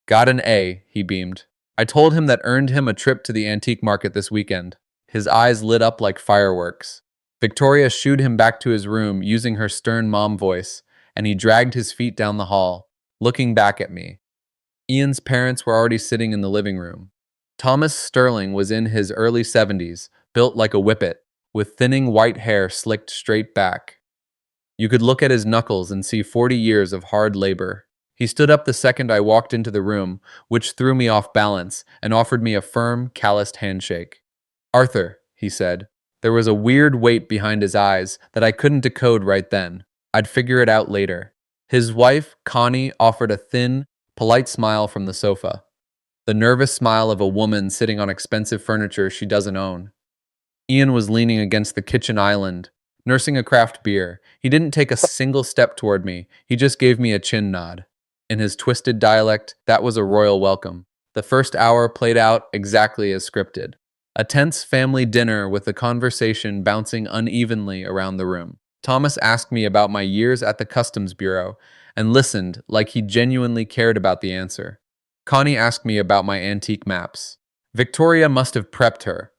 "Got an A," he beamed. I told him that earned him a trip to the antique market this weekend. His eyes lit up like fireworks. Victoria shooed him back to his room using her stern mom voice, and he dragged his feet down the hall, looking back at me. Ian's parents were already sitting in the living room. Thomas Sterling was in his early 70s, built like a whippet, with thinning white hair slicked straight back. You could look at his knuckles and see 40 years of hard labor. He stood up the second I walked into the room, which threw me off balance, and offered me a firm, calloused handshake. "Arthur," he said. There was a weird weight behind his eyes that I couldn't decode right then. I'd figure it out later. His wife, Connie, offered a thin, polite smile from the sofa. The nervous smile of a woman sitting on expensive furniture she doesn't own. Ian was leaning against the kitchen island, nursing a craft beer. He didn't take a single step toward me. He just gave me a chin nod. In his twisted dialect, that was a royal welcome. The first hour played out exactly as scripted. A tense family dinner with the conversation bouncing unevenly around the room. Thomas asked me about my years at the Customs Bureau and listened like he genuinely cared about the answer. Connie asked me about my antique maps. Victoria must have prepped her.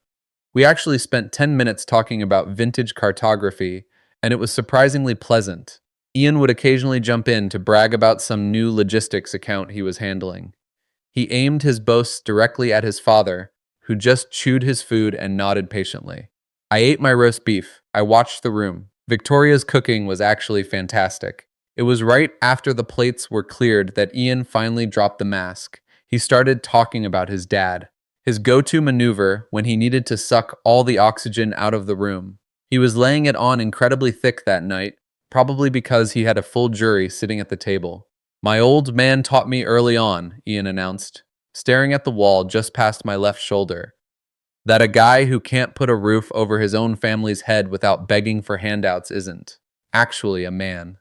We actually spent 10 minutes talking about vintage cartography, and it was surprisingly pleasant. Ian would occasionally jump in to brag about some new logistics account he was handling. He aimed his boasts directly at his father, who just chewed his food and nodded patiently. I ate my roast beef. I watched the room. Victoria's cooking was actually fantastic. It was right after the plates were cleared that Ian finally dropped the mask. He started talking about his dad, his go-to maneuver when he needed to suck all the oxygen out of the room. He was laying it on incredibly thick that night, probably because he had a full jury sitting at the table. "My old man taught me early on," Ian announced, staring at the wall just past my left shoulder. That a guy who can't put a roof over his own family's head without begging for handouts isn't actually a man.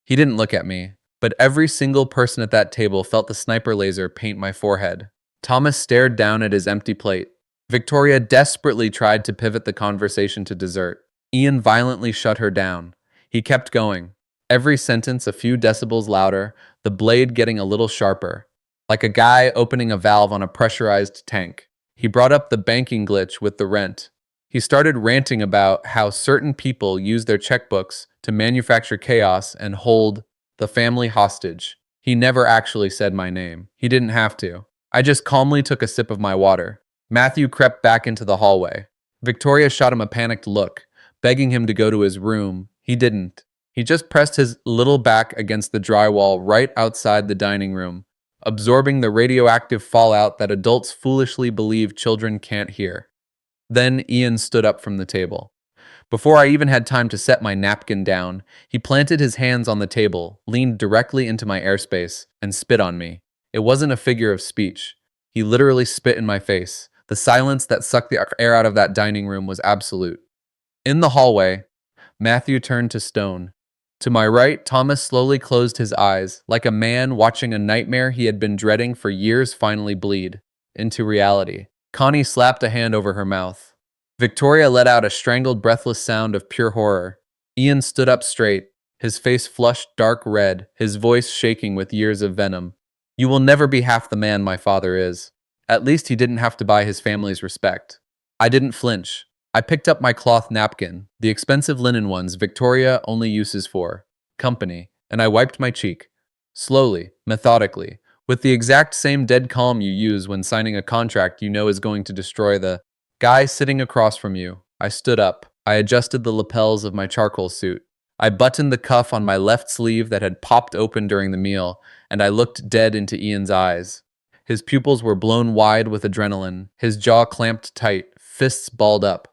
He didn't look at me, but every single person at that table felt the sniper laser paint my forehead. Thomas stared down at his empty plate. Victoria desperately tried to pivot the conversation to dessert. Ian violently shut her down. He kept going, every sentence a few decibels louder, the blade getting a little sharper, like a guy opening a valve on a pressurized tank. He brought up the banking glitch with the rent. He started ranting about how certain people use their checkbooks to manufacture chaos and hold the family hostage. He never actually said my name. He didn't have to. I just calmly took a sip of my water. Matthew crept back into the hallway. Victoria shot him a panicked look, begging him to go to his room. He didn't. He just pressed his little back against the drywall right outside the dining room, absorbing the radioactive fallout that adults foolishly believe children can't hear. Then Ian stood up from the table. Before I even had time to set my napkin down, he planted his hands on the table, leaned directly into my airspace, and spit on me. It wasn't a figure of speech. He literally spit in my face. The silence that sucked the air out of that dining room was absolute. In the hallway, Matthew turned to stone. To my right, Thomas slowly closed his eyes, like a man watching a nightmare he had been dreading for years finally bleed into reality. Connie slapped a hand over her mouth. Victoria let out a strangled, breathless sound of pure horror. Ian stood up straight, his face flushed dark red, his voice shaking with years of venom. You will never be half the man my father is. At least he didn't have to buy his family's respect. I didn't flinch. I picked up my cloth napkin, the expensive linen ones Victoria only uses for company, and I wiped my cheek. Slowly, methodically, with the exact same dead calm you use when signing a contract you know is going to destroy the guy sitting across from you. I stood up. I adjusted the lapels of my charcoal suit. I buttoned the cuff on my left sleeve that had popped open during the meal, and I looked dead into Ian's eyes. His pupils were blown wide with adrenaline, his jaw clamped tight, fists balled up.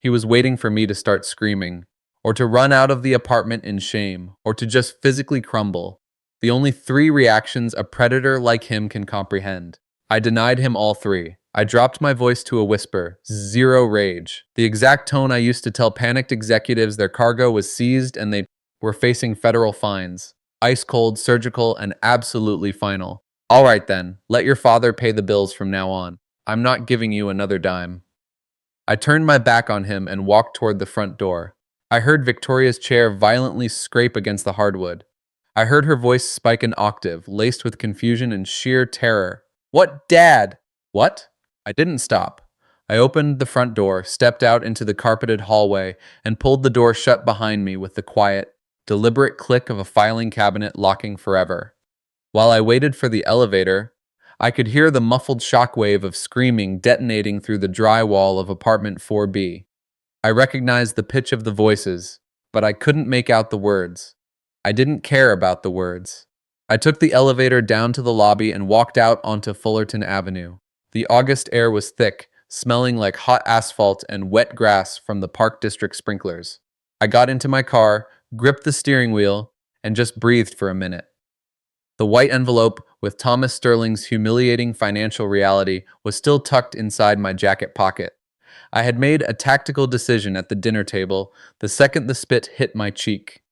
He was waiting for me to start screaming, or to run out of the apartment in shame, or to just physically crumble. The only three reactions a predator like him can comprehend. I denied him all three. I dropped my voice to a whisper, zero rage. The exact tone I used to tell panicked executives their cargo was seized and they were facing federal fines. Ice cold, surgical, and absolutely final. All right then, let your father pay the bills from now on. I'm not giving you another dime. I turned my back on him and walked toward the front door. I heard Victoria's chair violently scrape against the hardwood. I heard her voice spike an octave, laced with confusion and sheer terror. What, Dad? What? I didn't stop. I opened the front door, stepped out into the carpeted hallway, and pulled the door shut behind me with the quiet, deliberate click of a filing cabinet locking forever. While I waited for the elevator, I could hear the muffled shockwave of screaming detonating through the drywall of apartment 4B. I recognized the pitch of the voices, but I couldn't make out the words. I didn't care about the words. I took the elevator down to the lobby and walked out onto Fullerton Avenue. The August air was thick, smelling like hot asphalt and wet grass from the Park District sprinklers. I got into my car, gripped the steering wheel, and just breathed for a minute. The white envelope with Thomas Sterling's humiliating financial reality was still tucked inside my jacket pocket. I had made a tactical decision at the dinner table the second the spit hit my cheek.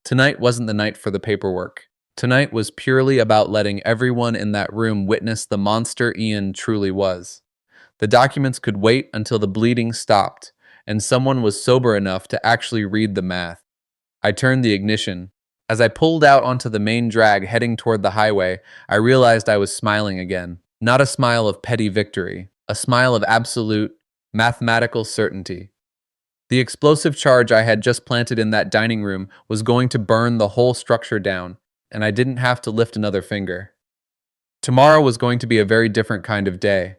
Tonight wasn't the night for the paperwork. Tonight was purely about letting everyone in that room witness the monster Ian truly was. The documents could wait until the bleeding stopped, and someone was sober enough to actually read the math. I turned the ignition. As I pulled out onto the main drag heading toward the highway, I realized I was smiling again. Not a smile of petty victory, a smile of absolute, mathematical certainty. The explosive charge I had just planted in that dining room was going to burn the whole structure down, and I didn't have to lift another finger. Tomorrow was going to be a very different kind of day.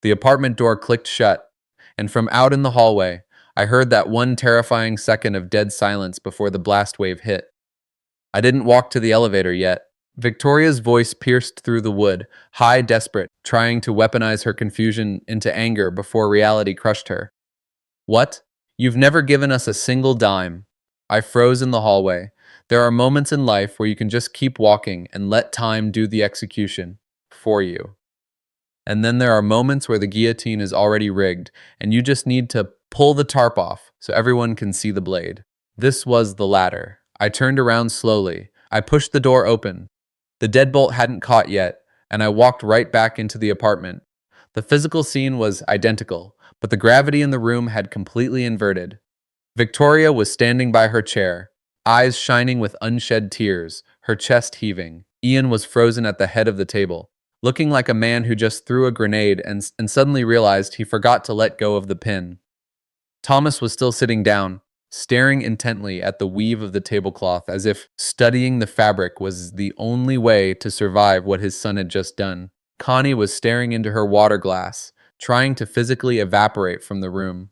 The apartment door clicked shut, and from out in the hallway, I heard that one terrifying second of dead silence before the blast wave hit. I didn't walk to the elevator yet. Victoria's voice pierced through the wood, high, desperate, trying to weaponize her confusion into anger before reality crushed her. What? You've never given us a single dime. I froze in the hallway. There are moments in life where you can just keep walking and let time do the execution for you. And then there are moments where the guillotine is already rigged, and you just need to pull the tarp off so everyone can see the blade. This was the latter. I turned around slowly. I pushed the door open. The deadbolt hadn't caught yet, and I walked right back into the apartment. The physical scene was identical, but the gravity in the room had completely inverted. Victoria was standing by her chair, eyes shining with unshed tears, her chest heaving. Ian was frozen at the head of the table, looking like a man who just threw a grenade and suddenly realized he forgot to let go of the pin. Thomas was still sitting down, staring intently at the weave of the tablecloth as if studying the fabric was the only way to survive what his son had just done. Connie was staring into her water glass, trying to physically evaporate from the room.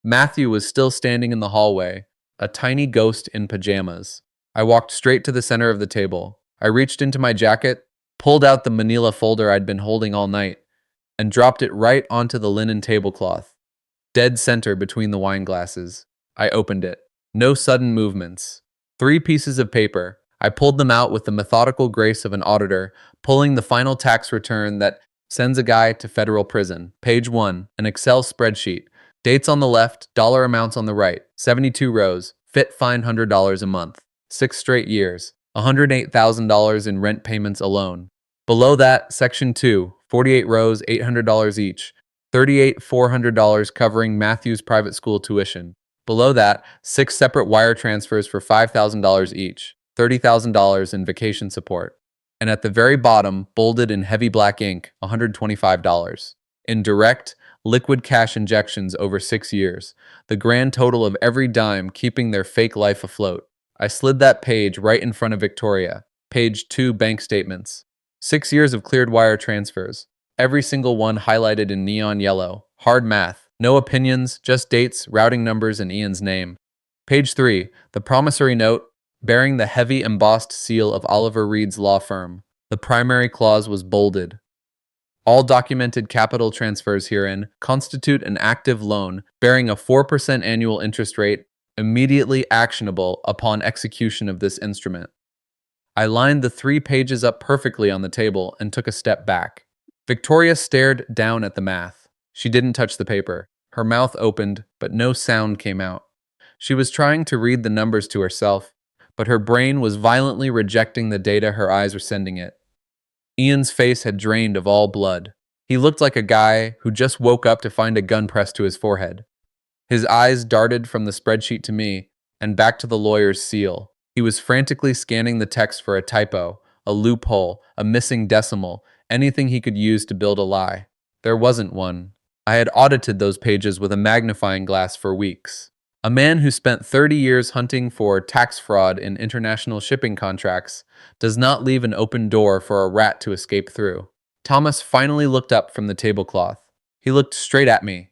Matthew was still standing in the hallway, a tiny ghost in pajamas. I walked straight to the center of the table. I reached into my jacket, pulled out the manila folder I'd been holding all night, and dropped it right onto the linen tablecloth, dead center between the wine glasses. I opened it. No sudden movements. 3 pieces of paper. I pulled them out with the methodical grace of an auditor, pulling the final tax return that sends a guy to federal prison. Page 1, an Excel spreadsheet. Dates on the left, dollar amounts on the right. 72 rows. Fit fine $100 a month. 6 straight years. $108,000 in rent payments alone. Below that, section 2, 48 rows, $800 each. $38,400 covering Matthew's private school tuition. Below that, 6 separate wire transfers for $5,000 each, $30,000 in vacation support. And at the very bottom, bolded in heavy black ink, $125. In direct, liquid cash injections over 6 years, the grand total of every dime keeping their fake life afloat. I slid that page right in front of Victoria. Page 2, bank statements. 6 years of cleared wire transfers. Every single one highlighted in neon yellow. Hard math. No opinions, just dates, routing numbers, and Ian's name. Page 3, the promissory note, bearing the heavy embossed seal of Oliver Reed's law firm. The primary clause was bolded. All documented capital transfers herein constitute an active loan bearing a 4% annual interest rate, immediately actionable upon execution of this instrument. I lined the 3 pages up perfectly on the table and took a step back. Victoria stared down at the math. She didn't touch the paper. Her mouth opened, but no sound came out. She was trying to read the numbers to herself, but her brain was violently rejecting the data her eyes were sending it. Ian's face had drained of all blood. He looked like a guy who just woke up to find a gun pressed to his forehead. His eyes darted from the spreadsheet to me and back to the lawyer's seal. He was frantically scanning the text for a typo, a loophole, a missing decimal, anything he could use to build a lie. There wasn't one. I had audited those pages with a magnifying glass for weeks. A man who spent 30 years hunting for tax fraud in international shipping contracts does not leave an open door for a rat to escape through. Thomas finally looked up from the tablecloth. He looked straight at me.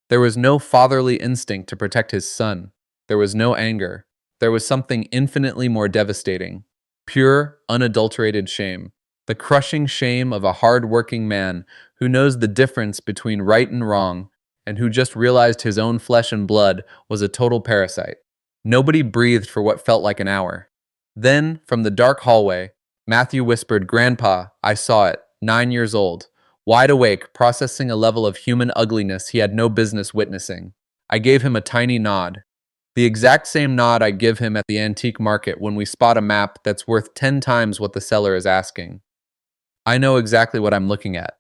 There was no fatherly instinct to protect his son. There was no anger. There was something infinitely more devastating. Pure, unadulterated shame. The crushing shame of a hard-working man who knows the difference between right and wrong, and who just realized his own flesh and blood was a total parasite. Nobody breathed for what felt like an hour. Then, from the dark hallway, Matthew whispered, "Grandpa, I saw it, 9 years old, wide awake, processing a level of human ugliness he had no business witnessing." I gave him a tiny nod. The exact same nod I give him at the antique market when we spot a map that's worth 10 times what the seller is asking. I know exactly what I'm looking at.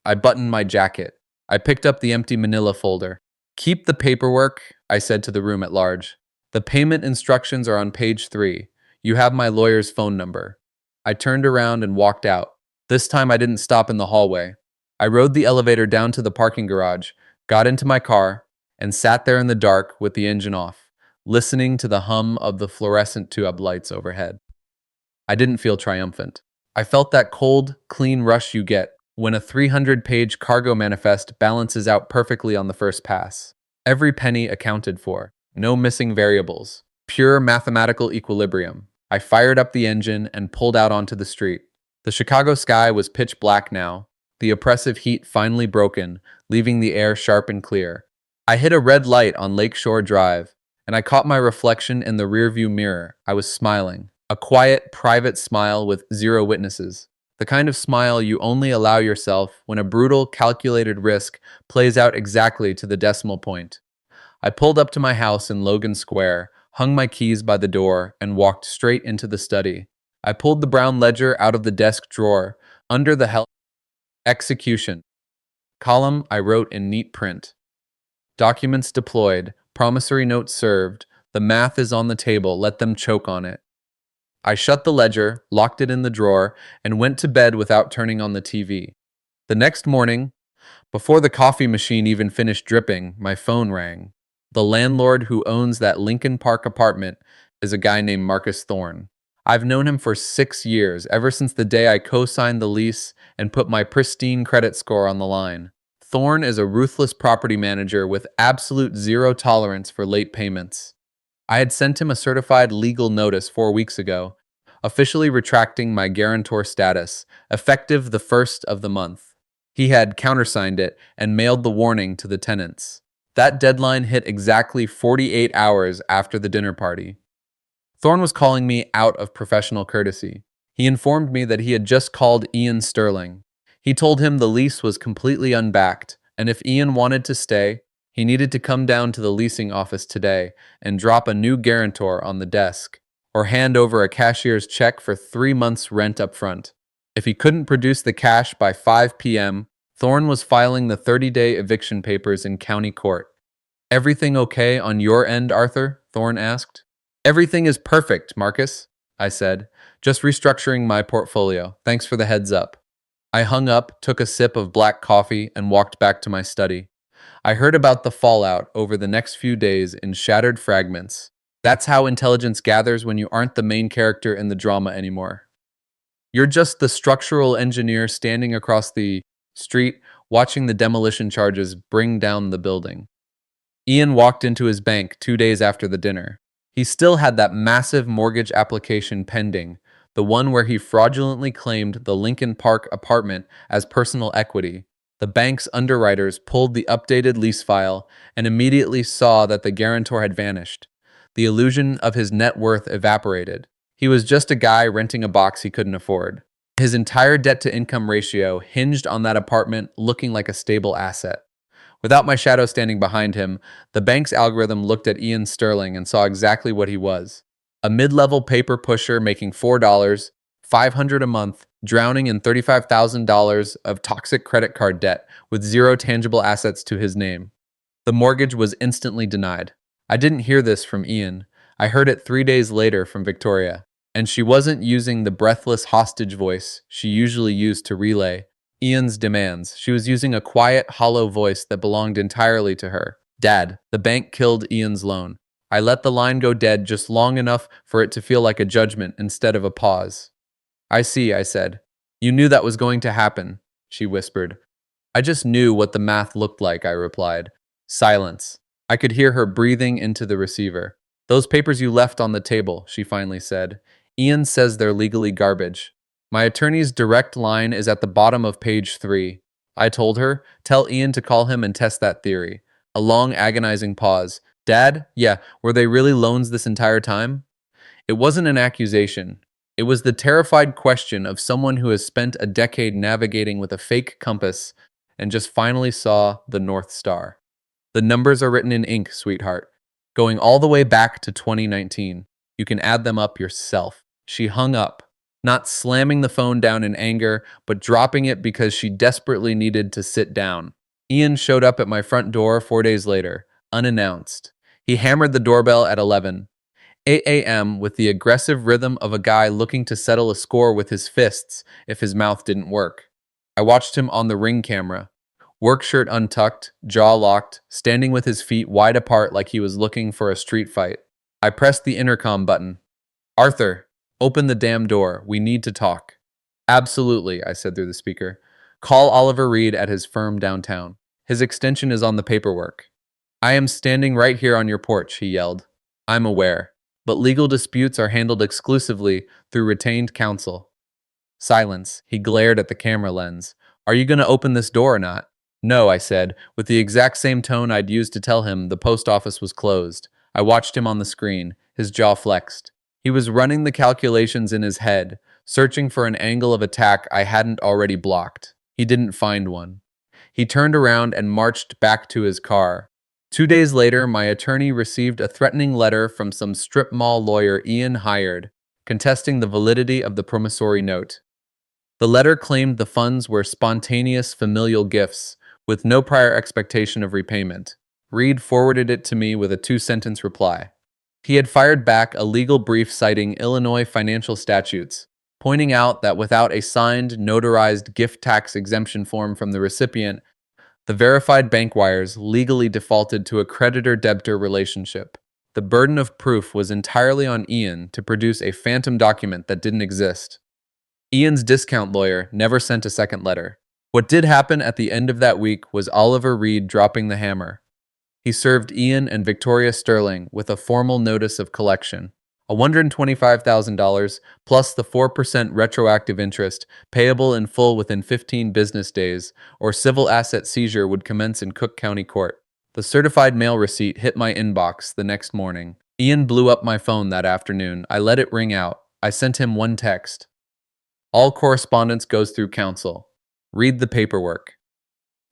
I buttoned my jacket. I picked up the empty manila folder. "Keep the paperwork," I said to the room at large. "The payment instructions are on page 3. You have my lawyer's phone number." I turned around and walked out. This time I didn't stop in the hallway. I rode the elevator down to the parking garage, got into my car, and sat there in the dark with the engine off, listening to the hum of the fluorescent tube lights overhead. I didn't feel triumphant. I felt that cold, clean rush you get when a 300-page cargo manifest balances out perfectly on the first pass. Every penny accounted for. No missing variables. Pure mathematical equilibrium. I fired up the engine and pulled out onto the street. The Chicago sky was pitch black now, the oppressive heat finally broken, leaving the air sharp and clear. I hit a red light on Lakeshore Drive, and I caught my reflection in the rearview mirror. I was smiling. A quiet, private smile with 0 witnesses. The kind of smile you only allow yourself when a brutal, calculated risk plays out exactly to the decimal point. I pulled up to my house in Logan Square, hung my keys by the door, and walked straight into the study. I pulled the brown ledger out of the desk drawer. Under the execution column, I wrote in neat print. Documents deployed, promissory note served, the math is on the table, let them choke on it. I shut the ledger, locked it in the drawer, and went to bed without turning on the TV. The next morning, before the coffee machine even finished dripping, my phone rang. The landlord who owns that Lincoln Park apartment is a guy named Marcus Thorne. I've known him for 6 years, ever since the day I co-signed the lease and put my pristine credit score on the line. Thorne is a ruthless property manager with absolute zero tolerance for late payments. I had sent him a certified legal notice 4 weeks ago, officially retracting my guarantor status, effective the first of the month. He had countersigned it and mailed the warning to the tenants. That deadline hit exactly 48 hours after the dinner party. Thorne was calling me out of professional courtesy. He informed me that he had just called Ian Sterling. He told him the lease was completely unbacked, and if Ian wanted to stay, he needed to come down to the leasing office today and drop a new guarantor on the desk, or hand over a cashier's check for 3 months' rent up front. If he couldn't produce the cash by 5 p.m., Thorne was filing the 30-day eviction papers in county court. "Everything okay on your end, Arthur?" Thorne asked. "Everything is perfect, Marcus," I said. "Just restructuring my portfolio. Thanks for the heads up." I hung up, took a sip of black coffee, and walked back to my study. I heard about the fallout over the next few days in shattered fragments. That's how intelligence gathers when you aren't the main character in the drama anymore. You're just the structural engineer standing across the street, watching the demolition charges bring down the building. Ian walked into his bank 2 days after the dinner. He still had that massive mortgage application pending, the one where he fraudulently claimed the Lincoln Park apartment as personal equity. The bank's underwriters pulled the updated lease file and immediately saw that the guarantor had vanished. The illusion of his net worth evaporated. He was just a guy renting a box he couldn't afford. His entire debt-to-income ratio hinged on that apartment looking like a stable asset. Without my shadow standing behind him, the bank's algorithm looked at Ian Sterling and saw exactly what he was. A mid-level paper pusher making $4, $500 a month, drowning in $35,000 of toxic credit card debt with zero tangible assets to his name. The mortgage was instantly denied. I didn't hear this from Ian. I heard it 3 days later from Victoria. And she wasn't using the breathless hostage voice she usually used to relay Ian's demands. She was using a quiet, hollow voice that belonged entirely to her. "Dad, the bank killed Ian's loan. I let the line go dead just long enough for it to feel like a judgment instead of a pause." "I see," I said. "You knew that was going to happen," she whispered. "I just knew what the math looked like," I replied. Silence. I could hear her breathing into the receiver. "Those papers you left on the table," she finally said. "Ian says they're legally garbage. My attorney's direct line is at the bottom of page 3. I told her, tell Ian to call him and test that theory." A long, agonizing pause. "Dad, yeah, were they really loans this entire time?" It wasn't an accusation. It was the terrified question of someone who has spent a decade navigating with a fake compass and just finally saw the North Star. "The numbers are written in ink, sweetheart, going all the way back to 2019. You can add them up yourself." She hung up, not slamming the phone down in anger, but dropping it because she desperately needed to sit down. Ian showed up at my front door 4 days later, unannounced. He hammered the doorbell at 8 a.m. with the aggressive rhythm of a guy looking to settle a score with his fists if his mouth didn't work. I watched him on the Ring camera, work shirt untucked, jaw locked, standing with his feet wide apart like he was looking for a street fight. I pressed the intercom button. "Arthur, open the damn door. We need to talk." "Absolutely," I said through the speaker. "Call Oliver Reed at his firm downtown. His extension is on the paperwork." "I am standing right here on your porch," he yelled. "I'm aware. But legal disputes are handled exclusively through retained counsel." Silence. He glared at the camera lens. "Are you going to open this door or not?" "No," I said, with the exact same tone I'd used to tell him the post office was closed. I watched him on the screen, his jaw flexed. He was running the calculations in his head, searching for an angle of attack I hadn't already blocked. He didn't find one. He turned around and marched back to his car. 2 days later, my attorney received a threatening letter from some strip mall lawyer Ian hired, contesting the validity of the promissory note. The letter claimed the funds were spontaneous familial gifts, with no prior expectation of repayment. Reed forwarded it to me with a 2-sentence reply. He had fired back a legal brief citing Illinois financial statutes, pointing out that without a signed, notarized gift tax exemption form from the recipient, the verified bank wires legally defaulted to a creditor-debtor relationship. The burden of proof was entirely on Ian to produce a phantom document that didn't exist. Ian's discount lawyer never sent a second letter. What did happen at the end of that week was Oliver Reed dropping the hammer. He served Ian and Victoria Sterling with a formal notice of collection, $125,000 plus the 4% retroactive interest payable in full within 15 business days, or civil asset seizure would commence in Cook County Court. The certified mail receipt hit my inbox the next morning. Ian blew up my phone that afternoon. I let it ring out. I sent him one text. All correspondence goes through counsel. Read the paperwork.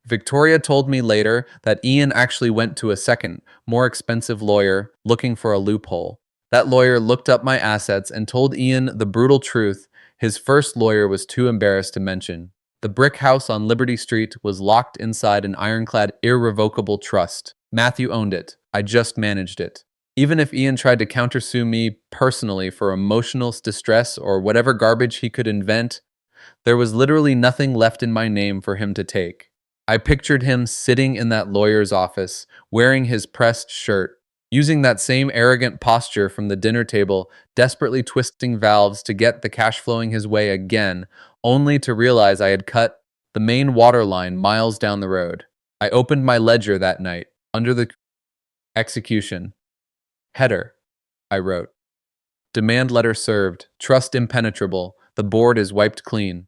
Victoria told me later that Ian actually went to a second, more expensive lawyer looking for a loophole. That lawyer looked up my assets and told Ian the brutal truth his first lawyer was too embarrassed to mention. The brick house on Liberty Street was locked inside an ironclad, irrevocable trust. Matthew owned it. I just managed it. Even if Ian tried to countersue me personally for emotional distress or whatever garbage he could invent, there was literally nothing left in my name for him to take. I pictured him sitting in that lawyer's office, wearing his pressed shirt, using that same arrogant posture from the dinner table, desperately twisting valves to get the cash flowing his way again, only to realize I had cut the main water line miles down the road. I opened my ledger that night, under the execution. Header, I wrote. Demand letter served. Trust impenetrable. The board is wiped clean.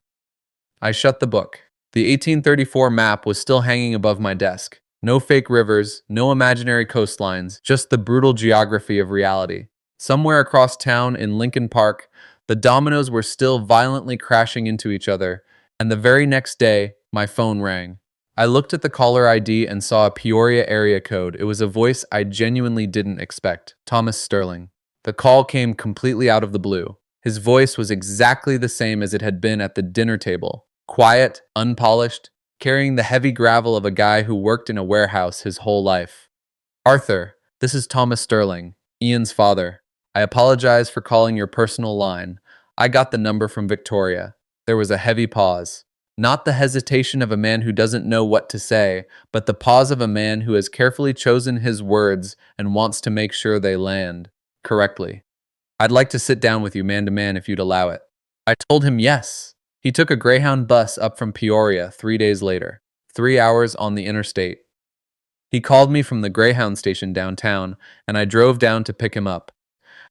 I shut the book. The 1834 map was still hanging above my desk. No fake rivers, no imaginary coastlines, just the brutal geography of reality. Somewhere across town in Lincoln Park, the dominoes were still violently crashing into each other, and the very next day, my phone rang. I looked at the caller ID and saw a Peoria area code. It was a voice I genuinely didn't expect. Thomas Sterling. The call came completely out of the blue. His voice was exactly the same as it had been at the dinner table. Quiet, unpolished, carrying the heavy gravel of a guy who worked in a warehouse his whole life. Arthur, this is Thomas Sterling, Ian's father. I apologize for calling your personal line. I got the number from Victoria. There was a heavy pause. Not the hesitation of a man who doesn't know what to say, but the pause of a man who has carefully chosen his words and wants to make sure they land correctly. I'd like to sit down with you man to man if you'd allow it. I told him yes. He took a Greyhound bus up from Peoria 3 days later, 3 hours on the interstate. He called me from the Greyhound station downtown, and I drove down to pick him up.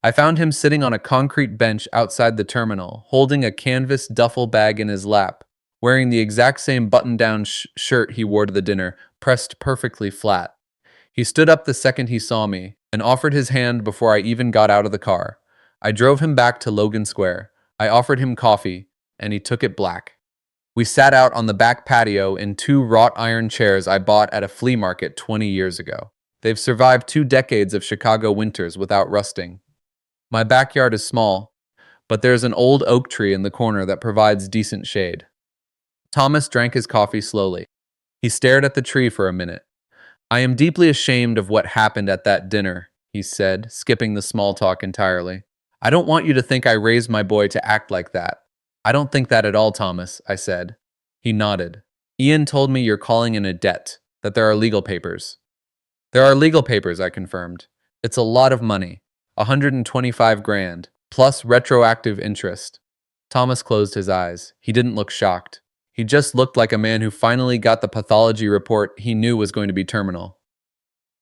I found him sitting on a concrete bench outside the terminal, holding a canvas duffel bag in his lap, wearing the exact same button-down shirt he wore to the dinner, pressed perfectly flat. He stood up the second he saw me, and offered his hand before I even got out of the car. I drove him back to Logan Square. I offered him coffee, and he took it black. We sat out on the back patio in 2 wrought iron chairs I bought at a flea market 20 years ago. They've survived 2 decades of Chicago winters without rusting. My backyard is small, but there's an old oak tree in the corner that provides decent shade. Thomas drank his coffee slowly. He stared at the tree for a minute. I am deeply ashamed of what happened at that dinner, he said, skipping the small talk entirely. I don't want you to think I raised my boy to act like that. I don't think that at all, Thomas, I said. He nodded. Ian told me you're calling in a debt, that there are legal papers. There are legal papers, I confirmed. It's a lot of money, 125 grand, plus retroactive interest. Thomas closed his eyes. He didn't look shocked. He just looked like a man who finally got the pathology report he knew was going to be terminal.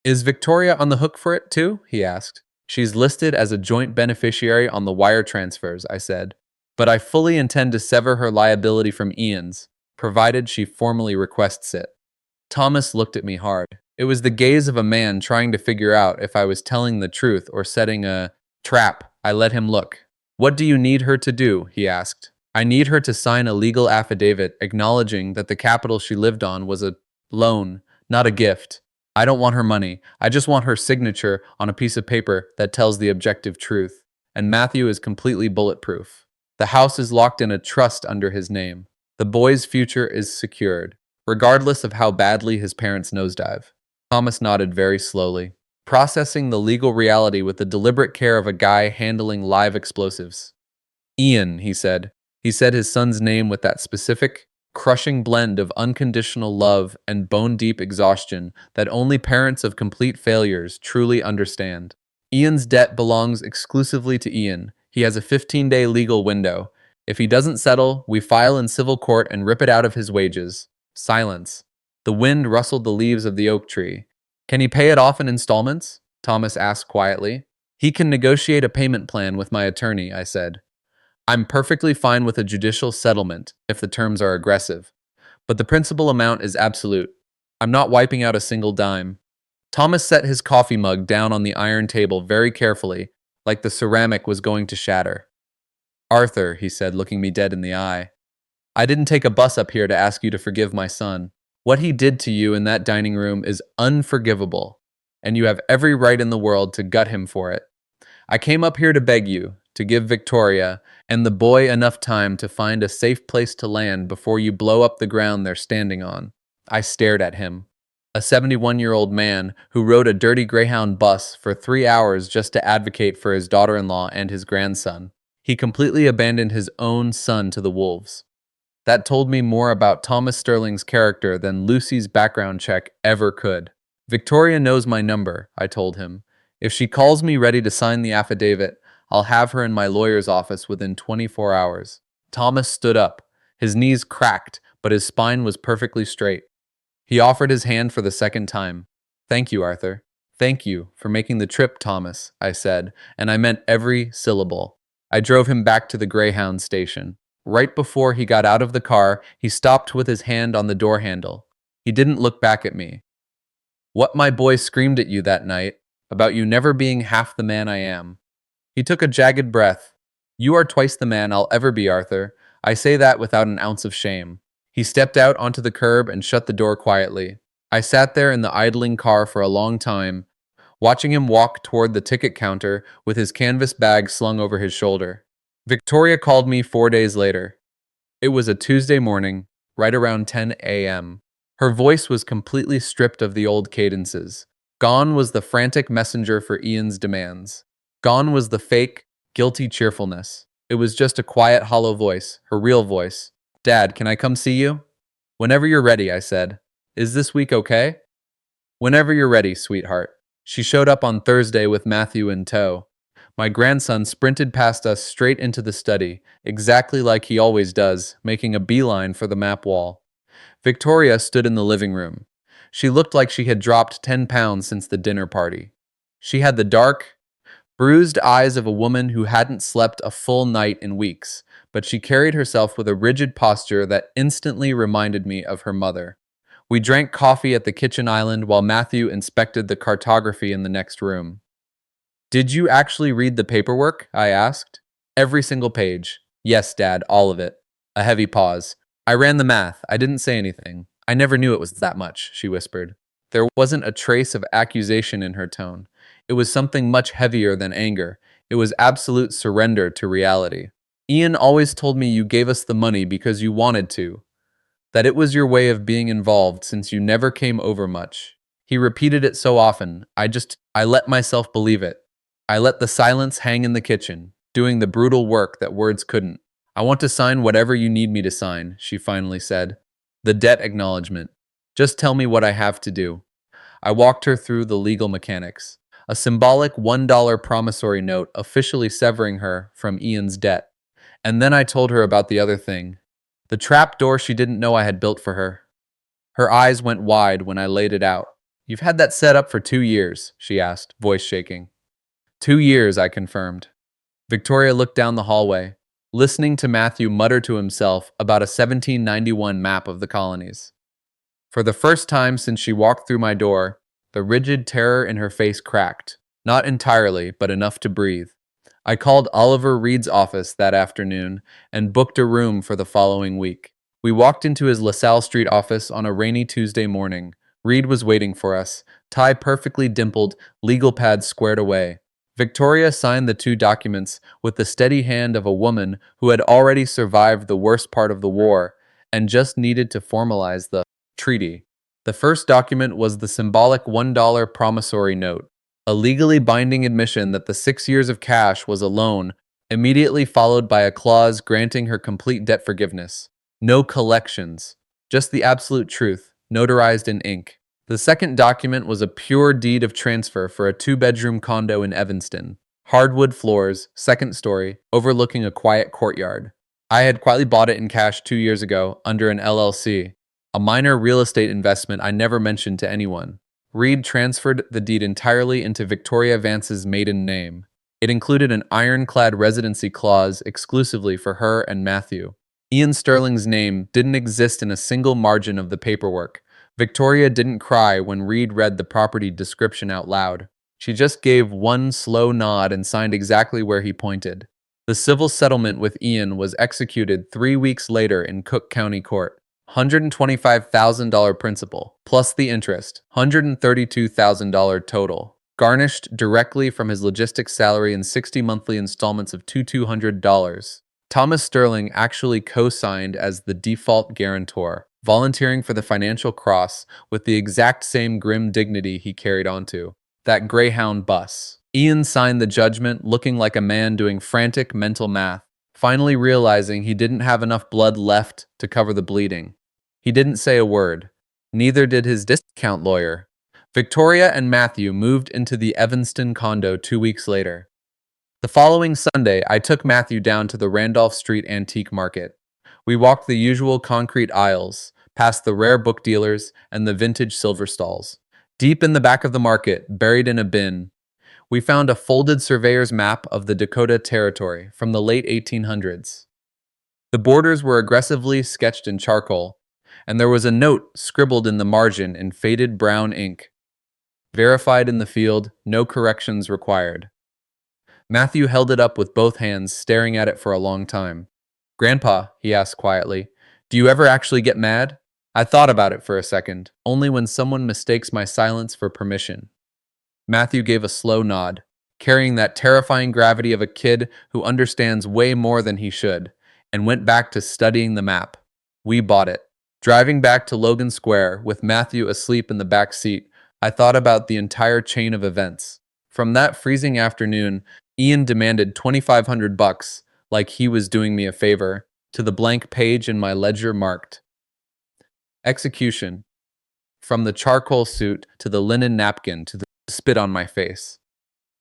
Is Victoria on the hook for it too? He asked. She's listed as a joint beneficiary on the wire transfers, I said. But I fully intend to sever her liability from Ian's, provided she formally requests it. Thomas looked at me hard. It was the gaze of a man trying to figure out if I was telling the truth or setting a trap. I let him look. What do you need her to do? He asked. I need her to sign a legal affidavit acknowledging that the capital she lived on was a loan, not a gift. I don't want her money. I just want her signature on a piece of paper that tells the objective truth. And Matthew is completely bulletproof. The house is locked in a trust under his name. The boy's future is secured, regardless of how badly his parents nosedive. Thomas nodded very slowly, processing the legal reality with the deliberate care of a guy handling live explosives. Ian, he said. He said his son's name with that specific, crushing blend of unconditional love and bone-deep exhaustion that only parents of complete failures truly understand. Ian's debt belongs exclusively to Ian. He has a 15-day legal window. If he doesn't settle, we file in civil court and rip it out of his wages. Silence. The wind rustled the leaves of the oak tree. Can he pay it off in installments? Thomas asked quietly. He can negotiate a payment plan with my attorney, I said. I'm perfectly fine with a judicial settlement if the terms are aggressive, but the principal amount is absolute. I'm not wiping out a single dime. Thomas set his coffee mug down on the iron table very carefully, like the ceramic was going to shatter. Arthur, he said, looking me dead in the eye, I didn't take a bus up here to ask you to forgive my son. What he did to you in that dining room is unforgivable, and you have every right in the world to gut him for it. I came up here to beg you, to give Victoria and the boy enough time to find a safe place to land before you blow up the ground they're standing on. I stared at him. A 71-year-old man who rode a dirty Greyhound bus for 3 hours just to advocate for his daughter-in-law and his grandson. He completely abandoned his own son to the wolves. That told me more about Thomas Sterling's character than Lucy's background check ever could. Victoria knows my number, I told him. If she calls me ready to sign the affidavit, I'll have her in my lawyer's office within 24 hours. Thomas stood up. His knees cracked, but his spine was perfectly straight. He offered his hand for the second time. Thank you, Arthur. Thank you for making the trip, Thomas, I said, and I meant every syllable. I drove him back to the Greyhound station. Right before he got out of the car, he stopped with his hand on the door handle. He didn't look back at me. What my boy screamed at you that night, about you never being half the man I am. He took a jagged breath. You are twice the man I'll ever be, Arthur. I say that without an ounce of shame. He stepped out onto the curb and shut the door quietly. I sat there in the idling car for a long time, watching him walk toward the ticket counter with his canvas bag slung over his shoulder. Victoria called me 4 days later. It was a Tuesday morning, right around 10 a.m. Her voice was completely stripped of the old cadences. Gone was the frantic messenger for Ian's demands. Gone was the fake, guilty cheerfulness. It was just a quiet, hollow voice, her real voice. Dad, can I come see you? Whenever you're ready, I said. Is this week okay? Whenever you're ready, sweetheart. She showed up on Thursday with Matthew in tow. My grandson sprinted past us straight into the study, exactly like he always does, making a beeline for the map wall. Victoria stood in the living room. She looked like she had dropped 10 pounds since the dinner party. She had the dark, bruised eyes of a woman who hadn't slept a full night in weeks, but she carried herself with a rigid posture that instantly reminded me of her mother. We drank coffee at the kitchen island while Matthew inspected the cartography in the next room. Did you actually read the paperwork? I asked. Every single page. Yes, Dad, all of it. A heavy pause. I ran the math. I didn't say anything. I never knew it was that much, she whispered. There wasn't a trace of accusation in her tone. It was something much heavier than anger. It was absolute surrender to reality. Ian always told me you gave us the money because you wanted to, that it was your way of being involved since you never came over much. He repeated it so often, I let myself believe it. I let the silence hang in the kitchen, doing the brutal work that words couldn't. I want to sign whatever you need me to sign, she finally said. The debt acknowledgement. Just tell me what I have to do. I walked her through the legal mechanics. A symbolic $1 promissory note officially severing her from Ian's debt. And then I told her about the other thing. The trap door she didn't know I had built for her. Her eyes went wide when I laid it out. You've had that set up for 2 years, she asked, voice shaking. 2 years, I confirmed. Victoria looked down the hallway, listening to Matthew mutter to himself about a 1791 map of the colonies. For the first time since she walked through my door, the rigid terror in her face cracked. Not entirely, but enough to breathe. I called Oliver Reed's office that afternoon and booked a room for the following week. We walked into his LaSalle Street office on a rainy Tuesday morning. Reed was waiting for us, tie perfectly dimpled, legal pad squared away. Victoria signed the two documents with the steady hand of a woman who had already survived the worst part of the war and just needed to formalize the treaty. The first document was the symbolic $1 promissory note, a legally binding admission that the 6 years of cash was a loan, immediately followed by a clause granting her complete debt forgiveness. No collections, just the absolute truth, notarized in ink. The second document was a pure deed of transfer for a two-bedroom condo in Evanston. Hardwood floors, second story, overlooking a quiet courtyard. I had quietly bought it in cash 2 years ago under an LLC, a minor real estate investment I never mentioned to anyone. Reed transferred the deed entirely into Victoria Vance's maiden name. It included an ironclad residency clause exclusively for her and Matthew. Ian Sterling's name didn't exist in a single margin of the paperwork. Victoria didn't cry when Reed read the property description out loud. She just gave one slow nod and signed exactly where he pointed. The civil settlement with Ian was executed 3 weeks later in Cook County Court. $125,000 principal, plus the interest, $132,000 total, garnished directly from his logistics salary in 60 monthly installments of $2,200. Thomas Sterling actually co-signed as the default guarantor, volunteering for the financial cross with the exact same grim dignity he carried onto that Greyhound bus. Ian signed the judgment looking like a man doing frantic mental math, finally realizing he didn't have enough blood left to cover the bleeding. He didn't say a word. Neither did his discount lawyer. Victoria and Matthew moved into the Evanston condo 2 weeks later. The following Sunday, I took Matthew down to the Randolph Street Antique Market. We walked the usual concrete aisles, past the rare book dealers and the vintage silver stalls. Deep in the back of the market, buried in a bin, we found a folded surveyor's map of the Dakota Territory from the late 1800s. The borders were aggressively sketched in charcoal, and there was a note scribbled in the margin in faded brown ink. Verified in the field, no corrections required. Matthew held it up with both hands, staring at it for a long time. "Grandpa," he asked quietly, "do you ever actually get mad?" I thought about it for a second, only when someone mistakes my silence for permission. Matthew gave a slow nod, carrying that terrifying gravity of a kid who understands way more than he should, and went back to studying the map. We bought it. Driving back to Logan Square, with Matthew asleep in the back seat, I thought about the entire chain of events. From that freezing afternoon, Ian demanded $2,500, like he was doing me a favor, to the blank page in my ledger marked execution. From the charcoal suit to the linen napkin to the spit on my face.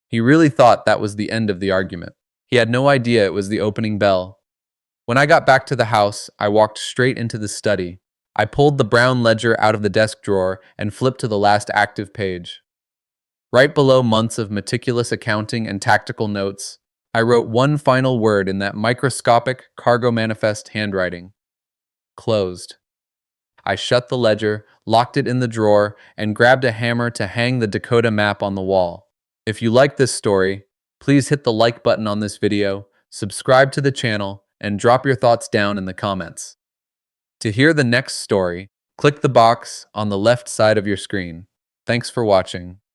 He really thought that was the end of the argument. He had no idea it was the opening bell. When I got back to the house, I walked straight into the study. I pulled the brown ledger out of the desk drawer and flipped to the last active page. Right below months of meticulous accounting and tactical notes, I wrote one final word in that microscopic cargo manifest handwriting. Closed. I shut the ledger, locked it in the drawer, and grabbed a hammer to hang the Dakota map on the wall. If you like this story, please hit the like button on this video, subscribe to the channel, and drop your thoughts down in the comments. To hear the next story, click the box on the left side of your screen. Thanks for watching.